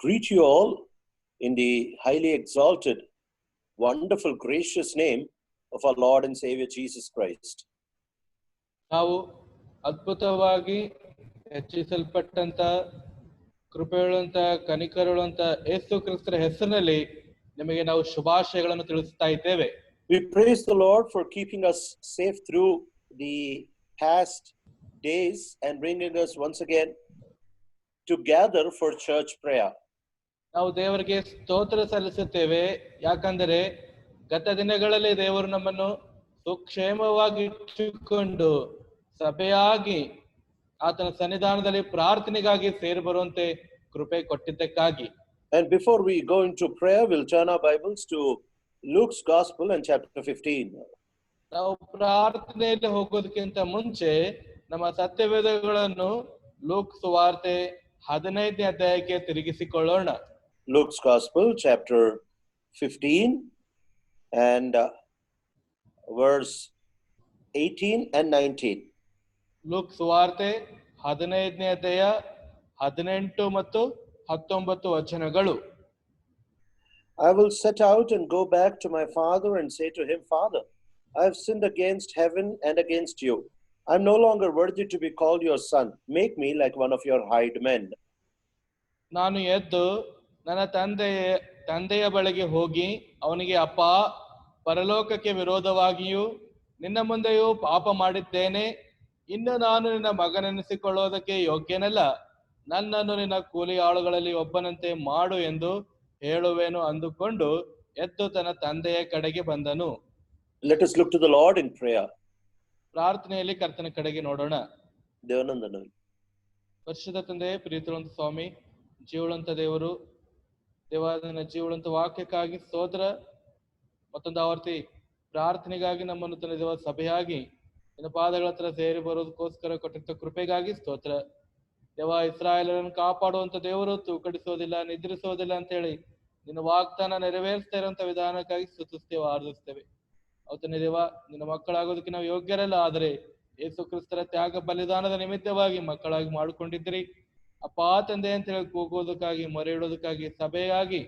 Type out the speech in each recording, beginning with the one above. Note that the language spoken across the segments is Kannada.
greet you all in the highly exalted, wonderful, gracious name of our Lord and Savior Jesus Christ. ನಾವು ಅದ್ಭುತವಾಗಿ ಹೆಚ್ಚಿಸಲ್ಪಟ್ಟಂತ ಕೃಪೆಯುಳ್ಳಂತ ಕನಿಕರುಳ್ಳಂತ ಯೇಸು ಕ್ರಿಸ್ತರ ಹೆಸರಿನಲ್ಲಿ ನಿಮಗೆ ನಾವು ಶುಭಾಶಯಗಳನ್ನು ತಿಳಿಸ್ತಾ ಇದ್ದೇವೆ. We praise the Lord for keeping us safe through the past days and bringing us once again to gather for church prayer. ನಾವು ದೇವರಿಗೆ ಸ್ತೋತ್ರ ಸಲ್ಲಿಸುತ್ತೇವೆ, ಯಾಕಂದರೆ ಗತ ದಿನಗಳಲ್ಲಿ ದೇವರು ನಮ್ಮನ್ನು ಸುಕ್ಷೇಮವಾಗಿ ಇಟ್ಟುಕೊಂಡು ಸಭೆಯಾಗಿ ಆತನ ಸನ್ನಿಧಾನದಲ್ಲಿ ಪ್ರಾರ್ಥನೆಗಾಗಿ ಸೇರಿ ಬರುವಂತೆ ಕೃಪೆ ಕೊಟ್ಟಿದ್ದಕ್ಕಾಗಿ. And before we go into prayer, we'll turn our Bibles to Luke's Gospel and chapter 15. ನಾವು ಪ್ರಾರ್ಥನೆಯಲ್ಲಿ ಹೋಗೋದಕ್ಕಿಂತ ಮುಂಚೆ ನಮ್ಮ ಸತ್ಯವೇದಗಳನ್ನು ಲೂಕ್ ಸುವಾರ್ತೆ 15ನೇ ಅಧ್ಯಾಯಕ್ಕೆ ತಿರುಗಿಸಿಕೊಳ್ಳೋಣ. Luke's Gospel chapter 15 and verse 18 and 19. Luke ಸುವಾರ್ತೆ 15ನೇ ಅಧ್ಯಾಯ 18 ಮತ್ತು 19 ವಚನಗಳು. I will set out and go back to my father and say to him, Father, I have sinned against heaven and against you. I am no longer worthy to be called your son. Make me like one of your hired men. ನಾನು ಎದ್ದು ನನ್ನ ತಂದೆಯ ಬಳಿಗೆ ಹೋಗಿ ಅವನಿಗೆ, ಅಪ್ಪ, ಪರಲೋಕಕ್ಕೆ ವಿರೋಧವಾಗಿಯೂ ನಿನ್ನ ಮುಂದೆಯೂ ಪಾಪ ಮಾಡಿದ್ದೇನೆ. ಇನ್ನು ನಾನು ನಿನ್ನ ಮಗನೆನಿಸಿಕೊಳ್ಳುವುದಕ್ಕೆ ಯೋಗ್ಯನಲ್ಲ. ನನ್ನನ್ನು ನಿನ್ನ ಕೂಲಿ ಆಳುಗಳಲ್ಲಿ ಒಬ್ಬನಂತೆ ಮಾಡು ಎಂದು ಹೇಳುವೆನು ಅಂದುಕೊಂಡು ಎದ್ದು ತನ್ನ ತಂದೆಯ ಕಡೆಗೆ ಬಂದನು. Let us look to the Lord in prayer. ಪ್ರಾರ್ಥನೆಯಲ್ಲಿ ಕರ್ತನ ಕಡೆಗೆ ನೋಡೋಣ. ದೇವನಂದನು. ಪರಿಶುದ್ಧ ತಂದೆ, ಪ್ರೀತಿಯುಳ್ಳ ಸ್ವಾಮಿ, ಜೀವಳಂತ ದೇವರು, ದೇವಾದ ಜೀವಳಂತ ವಾಕ್ಯಕ್ಕಾಗಿ ಸ್ತೋತ್ರ. ಮತ್ತೊಂದು ಆವರ್ತಿ ಪ್ರಾರ್ಥನೆಗಾಗಿ ನಮ್ಮನ್ನು ತನ್ನ ದೇವ ಸಭೆಯಾಗಿ ನಿನ್ನ ಪಾದಗಳ ಹತ್ರ ಸೇರಿ ಬರೋದಕ್ಕೋಸ್ಕರ ಕೊಟ್ಟಿದ್ದ ಕೃಪೆಗಾಗಿ ಸ್ತೋತ್ರ. ದೇವ, ಇಸ್ರಾಯೇಲರನ್ನು ಕಾಪಾಡುವಂತ ದೇವರು ತೂಕಡಿಸೋದಿಲ್ಲ, ನಿದ್ರಿಸೋದಿಲ್ಲ ಅಂತ ಹೇಳಿ ನಿನ್ನ ವಾಗ್ದಾನ ನೆರವೇರಿಸ್ತಾ ಇರುವಂತ ವಿಧಾನಕ್ಕಾಗಿ ಸ್ತುತಿಸ್ತೇವೆ, ಆರಾಧಿಸ್ತೇವೆ. ಅವತ್ತನೇ ದೇವ, ನಿನ್ನ ಮಕ್ಕಳಾಗೋದಕ್ಕೆ ನಾವು ಯೋಗ್ಯರಲ್ಲ, ಆದರೆ ಯೇಸು ಕ್ರಿಸ್ತರ ತ್ಯಾಗ ಬಲಿದಾನದ ನಿಮಿತ್ತವಾಗಿ ಮಕ್ಕಳಾಗಿ ಮಾಡಿಕೊಂಡಿದ್ರಿ. ಅಪ್ಪ ತಂದೆ ಅಂತ ಹೇಳಿ ಕೂಗೋದಕ್ಕಾಗಿ, ಮೊರೆ ಇಡೋದಕ್ಕಾಗಿ, ಸಭೆಯಾಗಿ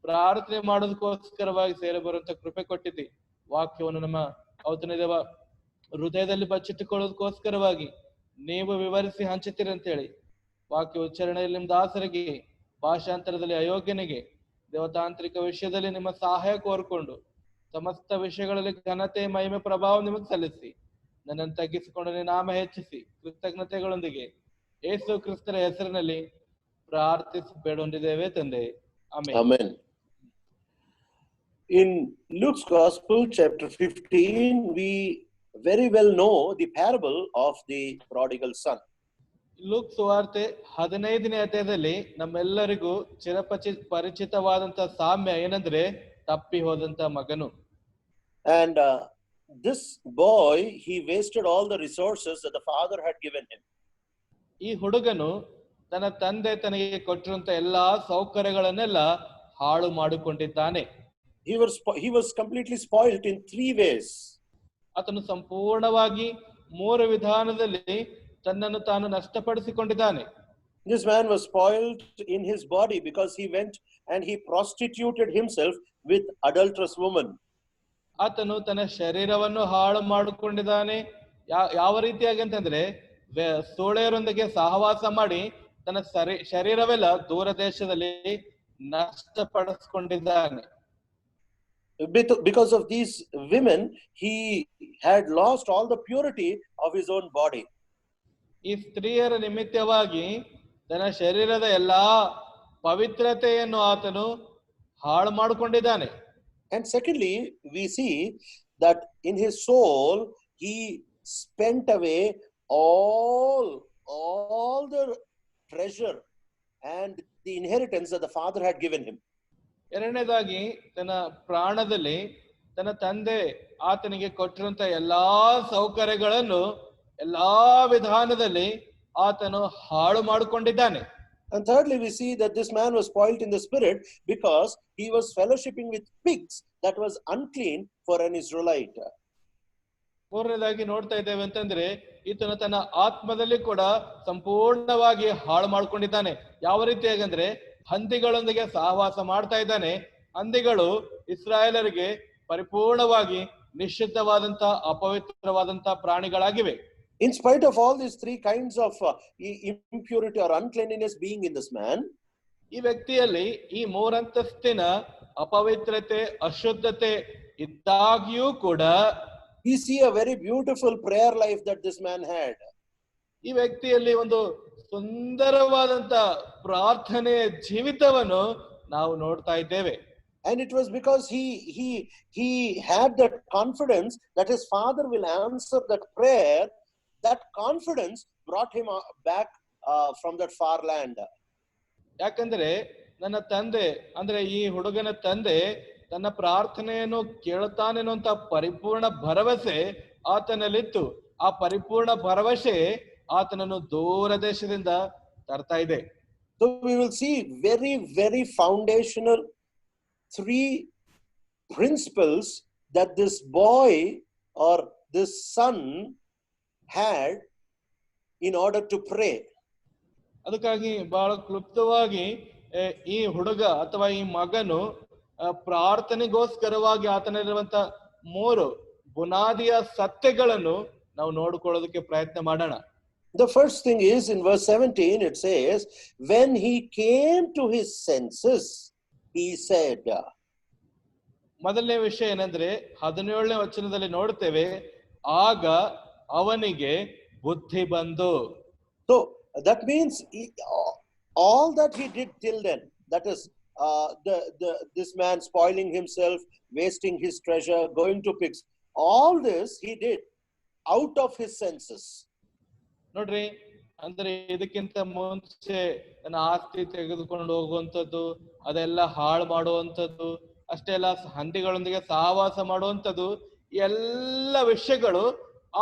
ಪ್ರಾರ್ಥನೆ ಮಾಡೋದಕ್ಕೋಸ್ಕರವಾಗಿ ಸೇರಿ ಬರುವಂತ ಕೃಪೆ ಕೊಟ್ಟಿದ್ದಿ. ವಾಕ್ಯವನ್ನು ನಮ್ಮ ಅವತ್ತನೇ ದೇವ ಹೃದಯದಲ್ಲಿ ಬಚ್ಚಿಟ್ಟುಕೊಳ್ಳೋದಕ್ಕೋಸ್ಕರವಾಗಿ ನೀವು ವಿವರಿಸಿ ಹಂಚುತ್ತೀರಿ ಅಂತ ಹೇಳಿ ವಾಕ್ಯ ಉಚ್ಚಾರಣೆಯಲ್ಲಿ ನಿಮ್ಮ ದಾಸರಿಗೆ, ಭಾಷಾಂತರದಲ್ಲಿ ಅಯೋಗ್ಯನಿಗೆ, ದೇವತಾಂತ್ರಿಕ ವಿಷಯದಲ್ಲಿ ನಿಮ್ಮ ಸಹಾಯ ಕೋರ್ಕೊಂಡು ಸಮಸ್ತ ವಿಷಯಗಳಲ್ಲಿ ಘನತೆ, ಮಹಿಮೆ, ಪ್ರಭಾವ ನಿಮಗೆ ಸಲ್ಲಿಸಿ ನನ್ನನ್ನು ತಗ್ಗಿಸಿಕೊಂಡು ನಿನ್ನ ನಾಮ ಹೆಚ್ಚಿಸಿ ಕೃತಜ್ಞತೆಗಳೊಂದಿಗೆ ಯೇಸು ಕ್ರಿಸ್ತರ ಹೆಸರಿನಲ್ಲಿ ಪ್ರಾರ್ಥಿಸಿ ಬೇಡೊಂದಿದ್ದೇವೆ ತಂದೆ, amen. In Luke's Gospel chapter 15, we very well know the parable of the prodigal son. Luke ಸುವಾರ್ತೆ 15ನೇ ಅಧ್ಯಾಯದಲ್ಲಿ ನಮ್ಮೆಲ್ಲರಿಗೂ ಪರಿಚಿತವಾದಂತ ಸಾಮ್ಯ ಏನಂದ್ರೆ ತಪ್ಪಿ ಹೋದಂತ ಮಗನು. And this boy, he wasted all the resources that the father had given him. ಈ ಹುಡುಗನು ತನ್ನ ತಂದೆ ತನಗೆ ಕೊಟ್ಟಿರುವಂತ ಎಲ್ಲಾ ಸೌಕರ್ಯಗಳನ್ನೆಲ್ಲ ಹಾಳು ಮಾಡಿಕೊಂಡಿದ್ದಾನೆ. He was completely spoiled in 3 ways. ಆತನು ಸಂಪೂರ್ಣವಾಗಿ 3 ವಿಧಾನದಲ್ಲಿ ತನ್ನನ್ನು ತಾನು ನಷ್ಟಪಡಿಸಿಕೊಂಡಿದ್ದಾನೆ. This man was spoiled in his body because he went and he prostituted himself with adulterous woman. ಆತನು ತನ್ನ ಶರೀರವನ್ನು ಹಾಳು ಮಾಡಿಕೊಂಡಿದ್ದಾನೆ. ಯಾವ ರೀತಿಯಾಗಿ ಅಂತಂದ್ರೆ ಸೋಳೆಯರೊಂದಿಗೆ ಸಹವಾಸ ಮಾಡಿ ತನ್ನ ಶರೀರವೆಲ್ಲ ದೂರ ದೇಶದಲ್ಲಿ ನಷ್ಟಪಡಿಸಿಕೊಂಡಿದ್ದಾನೆ. Because of these women, he had lost all the purity of his own body. ಈ ಸ್ತ್ರೀಯರ ನಿಮಿತ್ತವಾಗಿ ತನ್ನ ಶರೀರದ ಎಲ್ಲಾ ಪವಿತ್ರತೆಯನ್ನು ಆತನು ಹಾಳು ಮಾಡಿಕೊಂಡಿದ್ದಾನೆ. And secondly, we see that in his soul he spent away all the treasure and the inheritance that the father had given him. ಎರಡನೇದಾಗಿ ತನ್ನ ಪ್ರಾಣದಲ್ಲಿ ತನ್ನ ತಂದೆ ಆತನಿಗೆ ಕೊಟ್ಟಿರುವಂತ ಎಲ್ಲಾ ಸೌಕರ್ಯಗಳನ್ನು ಎಲ್ಲಾ ವಿಧಾನದಲ್ಲಿ ಆತನು ಹಾಳು ಮಾಡಿಕೊಂಡಿದ್ದಾನೆ. And thirdly, we see that this man was spoiled in the spirit because he was fellowshipping with pigs that was unclean for an Israelite. ಮೂರನೇದಾಗಿ ನೋಡ್ತಾ ಇದ್ದೇವೆ ಅಂತಂದ್ರೆ ಈತನು ತನ್ನ ಆತ್ಮದಲ್ಲಿ ಕೂಡ ಸಂಪೂರ್ಣವಾಗಿ ಹಾಳು ಮಾಡ್ಕೊಂಡಿದ್ದಾನೆ. ಯಾವ ರೀತಿಯಾಗಿ ಅಂದ್ರೆ ಹಂದಿಗಳೊಂದಿಗೆ ಸಹವಾಸ ಮಾಡ್ತಾ ಇದ್ದಾನೆ. ಹಂದಿಗಳು ಇಸ್ರಾಯೇಲರಿಗೆ ಪರಿಪೂರ್ಣವಾಗಿ ನಿಷಿದ್ಧವಾದಂತ ಅಪವಿತ್ರವಾದಂತ ಪ್ರಾಣಿಗಳಾಗಿವೆ. In spite of all these three kinds of impurity or uncleanliness being in this man, ಈ ವ್ಯಕ್ತಿಯಲ್ಲಿ ಈ ಮೂರಂತಸ್ತಿನ ಅಪವಿತ್ರತೆ ಅಶುದ್ಧತೆ ಇದ್ದಾಗಿಯೂ ಕೂಡ we see a very beautiful prayer life that this man had. ಈ ವ್ಯಕ್ತಿಯಲ್ಲಿ ಒಂದು ಸುಂದರವಾದಂತ ಪ್ರಾರ್ಥನೆಯ ಜೀವಿತವನ್ನು ನಾವು ನೋಡ್ತಾ ಇದ್ದೇವೆ. And it was because he had that confidence that his father will answer that prayer. That confidence brought him back from that far land. ಯಾಕಂದ್ರೆ ನನ್ನ ತಂದೆ ಅಂದ್ರೆ ಈ ಹುಡುಗನ ತಂದೆ ತನ್ನ ಪ್ರಾರ್ಥನೆಯನ್ನು ಕೇಳುತ್ತಾನೇನೋ ಅಂತ ಪರಿಪೂರ್ಣ ಭರವಸೆ ಆತನಲ್ಲಿತ್ತು. ಆ ಪರಿಪೂರ್ಣ ಭರವಸೆ ಆತನನ್ನು ದೂರ ದೇಶದಿಂದ ತರ್ತಾ ಇದೆ. So we will see very, very foundational three principles that this boy or this son had in order to pray. ಅದಕ್ಕಾಗಿ ಬಹಳ ಕ್ಲುಪ್ತವಾಗಿ ಈ ಹುಡುಗ ಅಥವಾ ಈ ಮಗನು ಪ್ರಾರ್ಥನೆಗೋಸ್ಕರವಾಗಿ ಆತನಲ್ಲಿರುವಂತ ಮೂರು ಬುನಾದಿಯ ಸತ್ಯಗಳನ್ನು ನಾವು ನೋಡಿಕೊಳ್ಳೋದಕ್ಕೆ ಪ್ರಯತ್ನ ಮಾಡೋಣ. The first thing is in verse 17 it says, when he came to his senses, he said. ಮೊದಲನೇ ವಿಷಯ ಏನಂದ್ರೆ 17ನೇ ವಚನದಲ್ಲಿ ನೋಡ್ತೇವೆ, ಆಗ ಅವನಿಗೆ ಬುದ್ಧಿ ಬಂದು. So that means all that he did till then, that is this man spoiling himself, wasting his treasure, going to pigs, all this he did out of his senses. ನೋಡ್ರಿ, ಅಂದ್ರೆ ಇದಕ್ಕಿಂತ ಮುಂಚೆ ನನ್ನ ಆಸ್ತಿ ತೆಗೆದುಕೊಂಡು ಹೋಗುವಂಥದ್ದು, ಅದೆಲ್ಲ ಹಾಳು ಮಾಡುವಂಥದ್ದು, ಅಷ್ಟೇ ಅಲ್ಲ ಹಂದಿಗಳೊಂದಿಗೆ ಸಹವಾಸ ಮಾಡುವಂಥದ್ದು, ಎಲ್ಲ ವಿಷಯಗಳು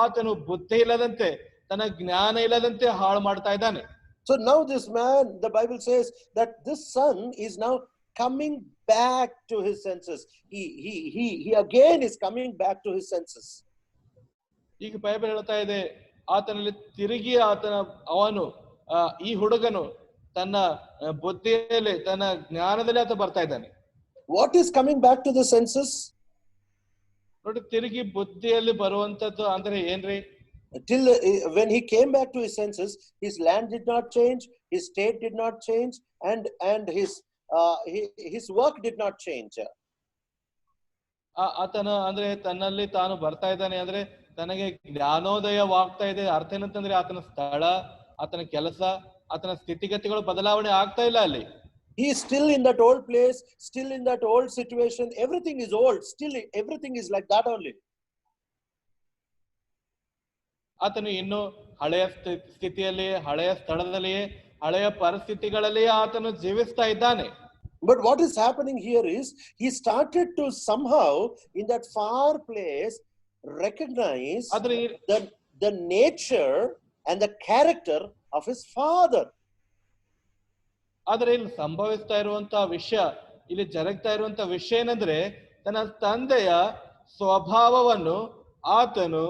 ಆತನು ಬುದ್ಧಿ ಇಲ್ಲದಂತೆ ತನ್ನ ಜ್ಞಾನ ಇಲ್ಲದಂತೆ ಹಾಳು ಮಾಡ್ತಾ ಇದ್ದಾನೆ. So now this man, the Bible says that this son is now coming back to his senses. He again is coming back to his senses. ಈಗ ಬೈಬಲ್ ಹೇಳ್ತಾ ಇದೆ, ಆತನಲ್ಲಿ ತಿರುಗಿ ಅವನು ಈ ಹುಡುಗನು ತನ್ನ ಬುದ್ಧಿಯಲ್ಲಿ ತನ್ನ ಜ್ಞಾನದಲ್ಲಿ ಆತ ಬರ್ತಾ ಇದ್ದಾನೆ. What is coming back to the senses? ನೋಡಿ, ತಿರುಗಿ ಬುದ್ಧಿಯಲ್ಲಿ ಬರುವಂತದ್ದು ಅಂದ್ರೆ ಏನ್ರಿ? Till when he came back to his senses, his land did not change, his state did not change, and his work did not change. ಆತನ ಅಂದ್ರೆ ತನ್ನಲ್ಲಿ ತಾನು ಬರ್ತಾ ಇದ್ದಾನೆ ಅಂದ್ರೆ ತನಗೆ ಜ್ಞಾನೋದಯವಾಗ್ತಾ ಇದೆ. ಅರ್ಥ ಏನಂತಂದ್ರೆ ಆತನ ಸ್ಥಳ, ಆತನ ಕೆಲಸ, ಆತನ ಸ್ಥಿತಿಗತಿಗಳು ಬದಲಾವಣೆ ಆಗ್ತಾ ಇಲ್ಲ. ಅಲ್ಲಿ he is still in that old place, still in that old situation. Everything is old, still everything is like that only. ಆತನು ಇನ್ನು ಹಳೆಯ ಸ್ಥಿತಿಯಲ್ಲಿ, ಹಳೆಯ ಸ್ಥಳದಲ್ಲಿಯೇ, ಹಳೆಯ ಪರಿಸ್ಥಿತಿಗಳಲ್ಲಿಯೇ ಆತನು ಜೀವಿಸ್ತಾ ಇದ್ದಾನೆ. But what is happening here is he started to somehow in that far place recognize the nature and the character of his father. ಆದ್ರೆ ಇಲ್ಲಿ ಸಂಭವಿಸ್ತಾ ಇರುವಂತಹ ವಿಷಯ, ಇಲ್ಲಿ ಜರುಗ್ತಾ ಇರುವಂತಹ ವಿಷಯ ಏನಂದ್ರೆ ತನ್ನ ತಂದೆಯ ಸ್ವಭಾವವನ್ನು ಆತನು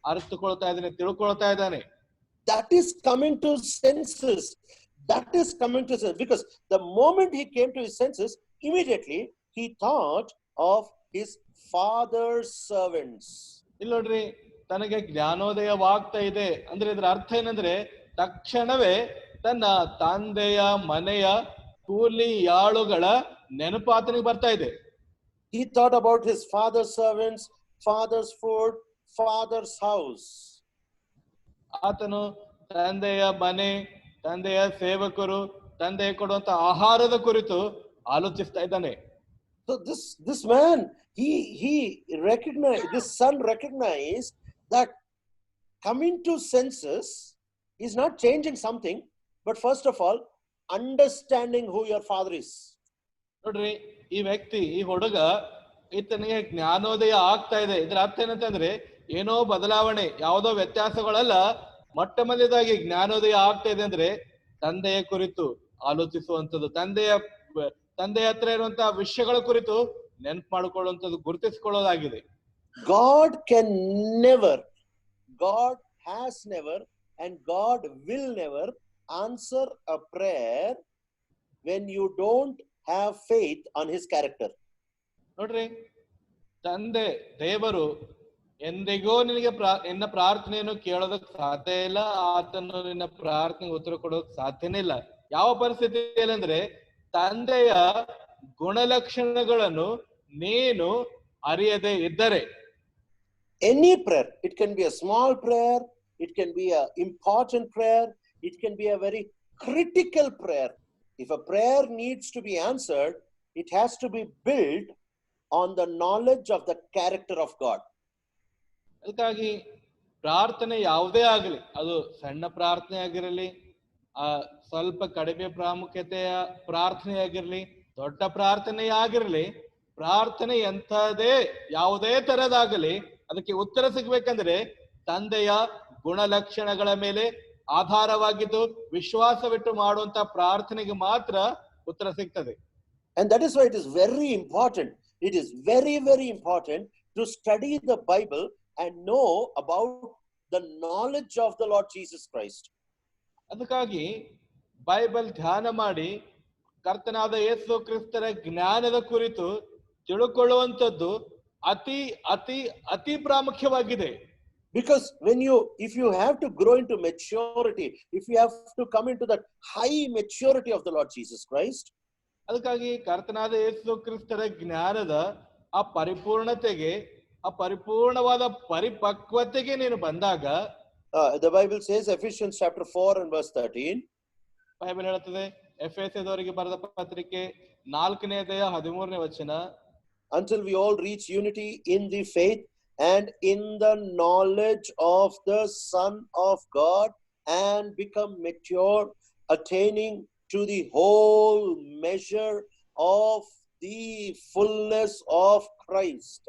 ಅರಿತುಕೊಳ್ತಾ ಇದ್ದಾನೆ, ತಿಳ್ಕೊಳ್ತಾ ಇದ್ದಾನೆ. That is coming to senses. That is coming to senses. Because the moment he came to his senses, immediately he thought of his father's servants. ಇಲ್ಲಿ ನೋಡ್ರಿ, ತನಗೆ ಜ್ಞಾನೋದಯವಾಗ್ತಾ ಇದೆ ಅಂದ್ರೆ ಇದ್ರ ಅರ್ಥ ಏನಂದ್ರೆ ತಕ್ಷಣವೇ ತನ್ನ ತಂದೆಯ ಮನೆಯ ಕೂಲಿ ಯಾಳುಗಳ ನೆನಪು ಆತನಿಗೆ ಬರ್ತಾ ಇದೆ. He thought about his father's servants, father's food, father's house. ಆತನು ತಂದೆಯ ಮನೆ, ತಂದೆಯ ಸೇವಕರು, ತಂದೆ ಕೊಡುವಂತ ಆಹಾರದ ಕುರಿತು ಆಲೋಚಿಸ್ತಾ ಇದ್ದಾನೆ. So this man, he recognized, this son recognized that coming to senses is not changing something, but first of all understanding who your father is. ನೋಡ್ರಿ, ಈ ವ್ಯಕ್ತಿ, ಈ ಹುಡುಗ, ಈತನಿಗೆ ಜ್ಞಾನೋದಯ ಆಗ್ತಾ ಇದೆ. ಇದ್ರ ಅರ್ಥ ಏನಂತಂದ್ರೆ ಏನೋ ಬದಲಾವಣೆ, ಯಾವುದೋ ವ್ಯತ್ಯಾಸಗಳಲ್ಲ, ಮೊಟ್ಟ ಮೊದಲದಾಗಿ ಜ್ಞಾನೋದಯ ಆಗ್ತಾ ಇದೆ ಅಂದ್ರೆ ತಂದೆಯ ಕುರಿತು ಆಲೋಚಿಸುವಂಥದ್ದು, ತಂದೆಯ ಹತ್ರ ಇರುವಂತಹ ವಿಷಯಗಳ ಕುರಿತು ನೆನಪು ಮಾಡಿಕೊಳ್ಳುವಂಥದ್ದು, ಗುರುತಿಸಿಕೊಳ್ಳೋದಾಗಿದೆ. God can never, God has never, and God will never answer a prayer when you don't have faith on his character. ನೋಡ್ರಿ, ತಂದೆ ದೇವರು ಎಂದಿಗೂ ನಿನಗೆ ನಿನ್ನ ಪ್ರಾರ್ಥನೆಯನ್ನು ಕೇಳೋದಕ್ ಸಾಧ್ಯ ಇಲ್ಲ, ಆತನು ನಿನ್ನ ಪ್ರಾರ್ಥನೆಗೆ ಉತ್ತರ ಕೊಡೋಕ್ ಸಾಧ್ಯನೇ ಇಲ್ಲ. ಯಾವ ಪರಿಸ್ಥಿತಿಯಲ್ಲಿ ಅಂದ್ರೆ, ತಂದೆಯ ಗುಣಲಕ್ಷಣಗಳನ್ನು ನೀನು ಅರಿಯದೆ ಇದ್ದರೆ. Any prayer, it can be a small prayer, it can be a important prayer, it can be a very critical prayer. If a prayer needs to be answered, it has to be built on the knowledge of the character of God. ಅದಕ್ಕಾಗಿ ಪ್ರಾರ್ಥನೆ ಯಾವುದೇ ಆಗಲಿ, ಅದು ಸಣ್ಣ ಪ್ರಾರ್ಥನೆ ಆಗಿರಲಿ, ಸ್ವಲ್ಪ ಕಡಿಮೆ ಪ್ರಾಮುಖ್ಯತೆಯ ಪ್ರಾರ್ಥನೆ ಆಗಿರಲಿ, ದೊಡ್ಡ ಪ್ರಾರ್ಥನೆ ಆಗಿರಲಿ, ಪ್ರಾರ್ಥನೆ ಎಂಥದೇ ಯಾವುದೇ ತರದಾಗಲಿ ಅದಕ್ಕೆ ಉತ್ತರ ಸಿಗ್ಬೇಕಂದ್ರೆ ತಂದೆಯ ಗುಣಲಕ್ಷಣಗಳ ಮೇಲೆ ಆಧಾರವಾಗಿದ್ದು ವಿಶ್ವಾಸವಿಟ್ಟು ಮಾಡುವಂತ ಪ್ರಾರ್ಥನೆಗೆ ಮಾತ್ರ ಉತ್ತರ ಸಿಗ್ತದೆ. And that is why it is very important. It is very, very important to study the Bible and know about the knowledge of the Lord Jesus Christ. ಅದಕ್ಕಾಗಿ ಬೈಬಲ್ ಧ್ಯಾನ ಮಾಡಿ ಕರ್ತನಾದ ಯೇಸು ಕ್ರಿಸ್ತರ ಜ್ಞಾನದ ಕುರಿತು ತಿಳುಕೊಳ್ಳುವಂಥದ್ದು ಅತಿ ಅತಿ ಅತಿ ಪ್ರಾಮುಖ್ಯವಾಗಿದೆ. Because if you have to grow into maturity, if you have to come into that high maturity of the Lord Jesus Christ, ಅದಕ್ಕಾಗಿ ಕರ್ತನಾದ ಯೇಸು ಕ್ರಿಸ್ತರ ಜ್ಞಾನದ ಆ ಪರಿಪೂರ್ಣತೆಗೆ, ಆ ಪರಿಪೂರ್ಣವಾದ ಪರಿಪಕ್ವತೆಗೆ ನೀನು ಬಂದಾಗ, the Bible says, Ephesians chapter 4 and verse 13, Bible ಹೇಳುತ್ತದೆ, ಎಫೆಸದವರಿಗೆ ಬರೆದ ಪತ್ರಿಕೆ 4ನೇ ಅಧ್ಯಾಯ 13ನೇ ವಚನ, until we all reach unity in the faith and in the knowledge of the Son of God and become mature, attaining to the whole measure of the fullness of Christ.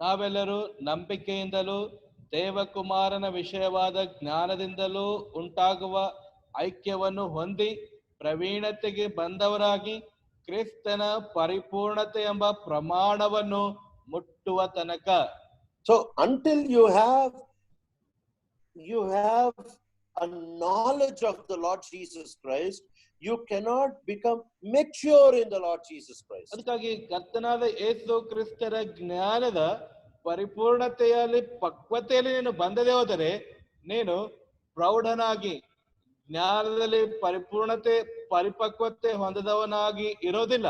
ನಾವೆಲ್ಲರೂ ನಂಬಿಕೆಯಿಂದಲೂ ದೇವಕುಮಾರನ ವಿಷಯವಾದ ಜ್ಞಾನದಿಂದಲೂ ಉಂಟಾಗುವ ಐಕ್ಯವನ್ನು ಹೊಂದಿ ಪ್ರವೀಣತೆಗೆ ಬಂದವರಾಗಿ ಕ್ರಿಸ್ತನ ಪರಿಪೂರ್ಣತೆ ಎಂಬ ಪ್ರಮಾಣವನ್ನು ಮುಟ್ಟುವ ತನಕ. So until you have a knowledge of the Lord Jesus Christ, you cannot become mature in the Lord Jesus Christ. ಅದಕ್ಕಾಗಿ ಕರ್ತನಾದ ಯೇಸು ಕ್ರಿಸ್ತರ ಜ್ಞಾನದ ಪರಿಪೂರ್ಣತೆಯಲ್ಲಿ ಪಕ್ವತೆಯಲ್ಲಿ ನೀನು ಬಂದದೇ ಹೋದರೆ ನೀನು ಪ್ರೌಢನಾಗಿ ಜ್ಞಾನದಲ್ಲಿ ಪರಿಪೂರ್ಣತೆ ಪರಿಪಕ್ವತೆ ಹೊಂದದವನಾಗಿ ಇರೋದಿಲ್ಲ.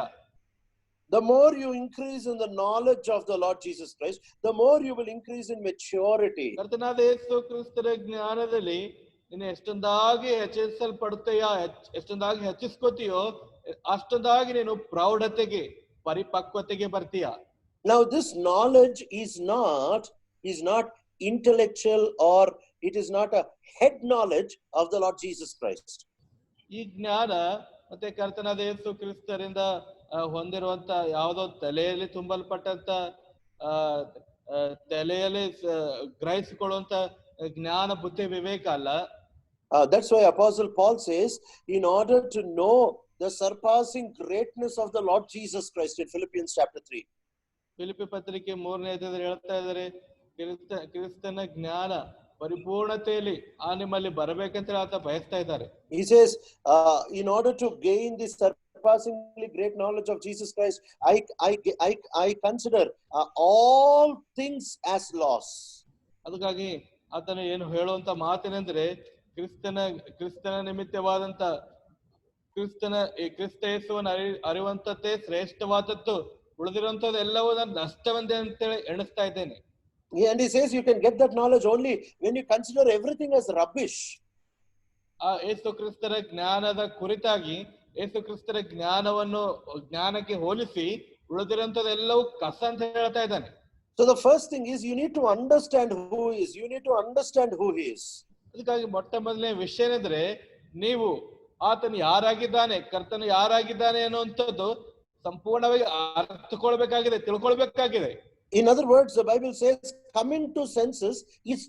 The more you increase in the knowledge of the Lord Jesus Christ, the more you will increase in maturity. ಕರ್ತನಾದ ಯೇಸು ಕ್ರಿಸ್ತರ ಜ್ಞಾನದಲ್ಲಿ ನೀನು ಎಷ್ಟೊಂದಾಗಿ ಹೆಚ್ಚಿಸಲ್ಪಡುತ್ತೆಯೋ, ಎಷ್ಟೊಂದಾಗಿ ಹೆಚ್ಚಿಸ್ಕೋತೀಯೋ, ಅಷ್ಟೊಂದಾಗಿ ನೀನು ಪ್ರೌಢತೆಗೆ ಪರಿಪಕ್ವತೆಗೆ ಬರ್ತೀಯ. Now this knowledge is not intellectual, or it is not a head knowledge of the Lord Jesus Christ. ಈ ಜ್ಞಾನ ಮತ್ತೆ ಕರ್ತನಾದ ಯೇಸು ಕ್ರಿಸ್ತರಿಂದ ಹೊಂದಿರುವಂತ ಯಾವುದೋ ತಲೆಯಲ್ಲಿ ತುಂಬಲ್ಪಟ್ಟಂತ ತಲೆಯಲ್ಲಿ ಗ್ರಹಿಸಿಕೊಳ್ಳುವಂತ ಜ್ಞಾನ ಬುದ್ಧಿ ವಿವೇಕ ಅಲ್ಲ. That's why Apostle Paul says, in order to know the surpassing greatness of the Lord Jesus Christ, in Philippians chapter 3. Philippi ಪತ್ರಿಕೆ 3ನೇ ಅಧ್ಯಾಯದಲ್ಲಿ ಹೇಳ್ತಾ ಇದ್ದಾರೆ, ಕ್ರಿಸ್ತನ ಜ್ಞಾನ ಪರಿಪೂರ್ಣತೆಯಲ್ಲಿ ನಿಮ್ಮಲ್ಲಿ ಬರಬೇಕಂತ ಆತ ಬಯಸ್ತಾ ಇದ್ದಾರೆ. He says, in order to gain this surpassingly great knowledge of Jesus Christ, I consider all things as loss. ಅದಕ್ಕಾಗಿ ಆತನು ಏನು ಹೇಳುವಂತ ಮಾತೇನೆಂದ್ರೆ, ಕ್ರಿಸ್ತನ ನಿಮಿತ್ತವಾದಂತ ಕ್ರಿಸ್ತ ಯೇಸುವನ್ನು ಅರಿಯುವಂತದ್ದೇ ಶ್ರೇಷ್ಠವಾದದ್ದು, ಉಳಿದಿರುವಂತದ್ದು ಎಲ್ಲವೂ ನಾನು ನಷ್ಟವೆಂದೇ ಅಂತೇಳಿ ಎಣಿಸ್ತಾ ಇದ್ದೇನೆ. And he says you can get that knowledge only when you consider everything as rubbish. ಯೇಸು ಕ್ರಿಸ್ತರ ಜ್ಞಾನದ ಕುರಿತಾಗಿ ಯೇಸು ಕ್ರಿಸ್ತರ ಜ್ಞಾನಕ್ಕೆ ಹೋಲಿಸಿ ಉಳಿದಿರುವಂತದ್ದೆಲ್ಲವೂ ಕಸ ಅಂತ ಹೇಳ್ತಾ ಇದ್ದಾನೆ. So the first thing is you need to understand who he is. You need to understand who he is. ಅದಕ್ಕಾಗಿ ಮೊಟ್ಟ ಮೊದಲನೇ ವಿಷಯ ಏನಂದ್ರೆ, ನೀವು ಆತನು ಯಾರಾಗಿದ್ದಾನೆ, ಕರ್ತನು ಯಾರಾಗಿದ್ದಾನೆ ಅನ್ನುವಂಥದ್ದು ಸಂಪೂರ್ಣವಾಗಿ ಅರ್ಥಕೊಳ್ಬೇಕಾಗಿದೆ, ತಿಳ್ಕೊಳ್ಬೇಕಾಗಿದೆ. In other words, the Bible says coming to senses is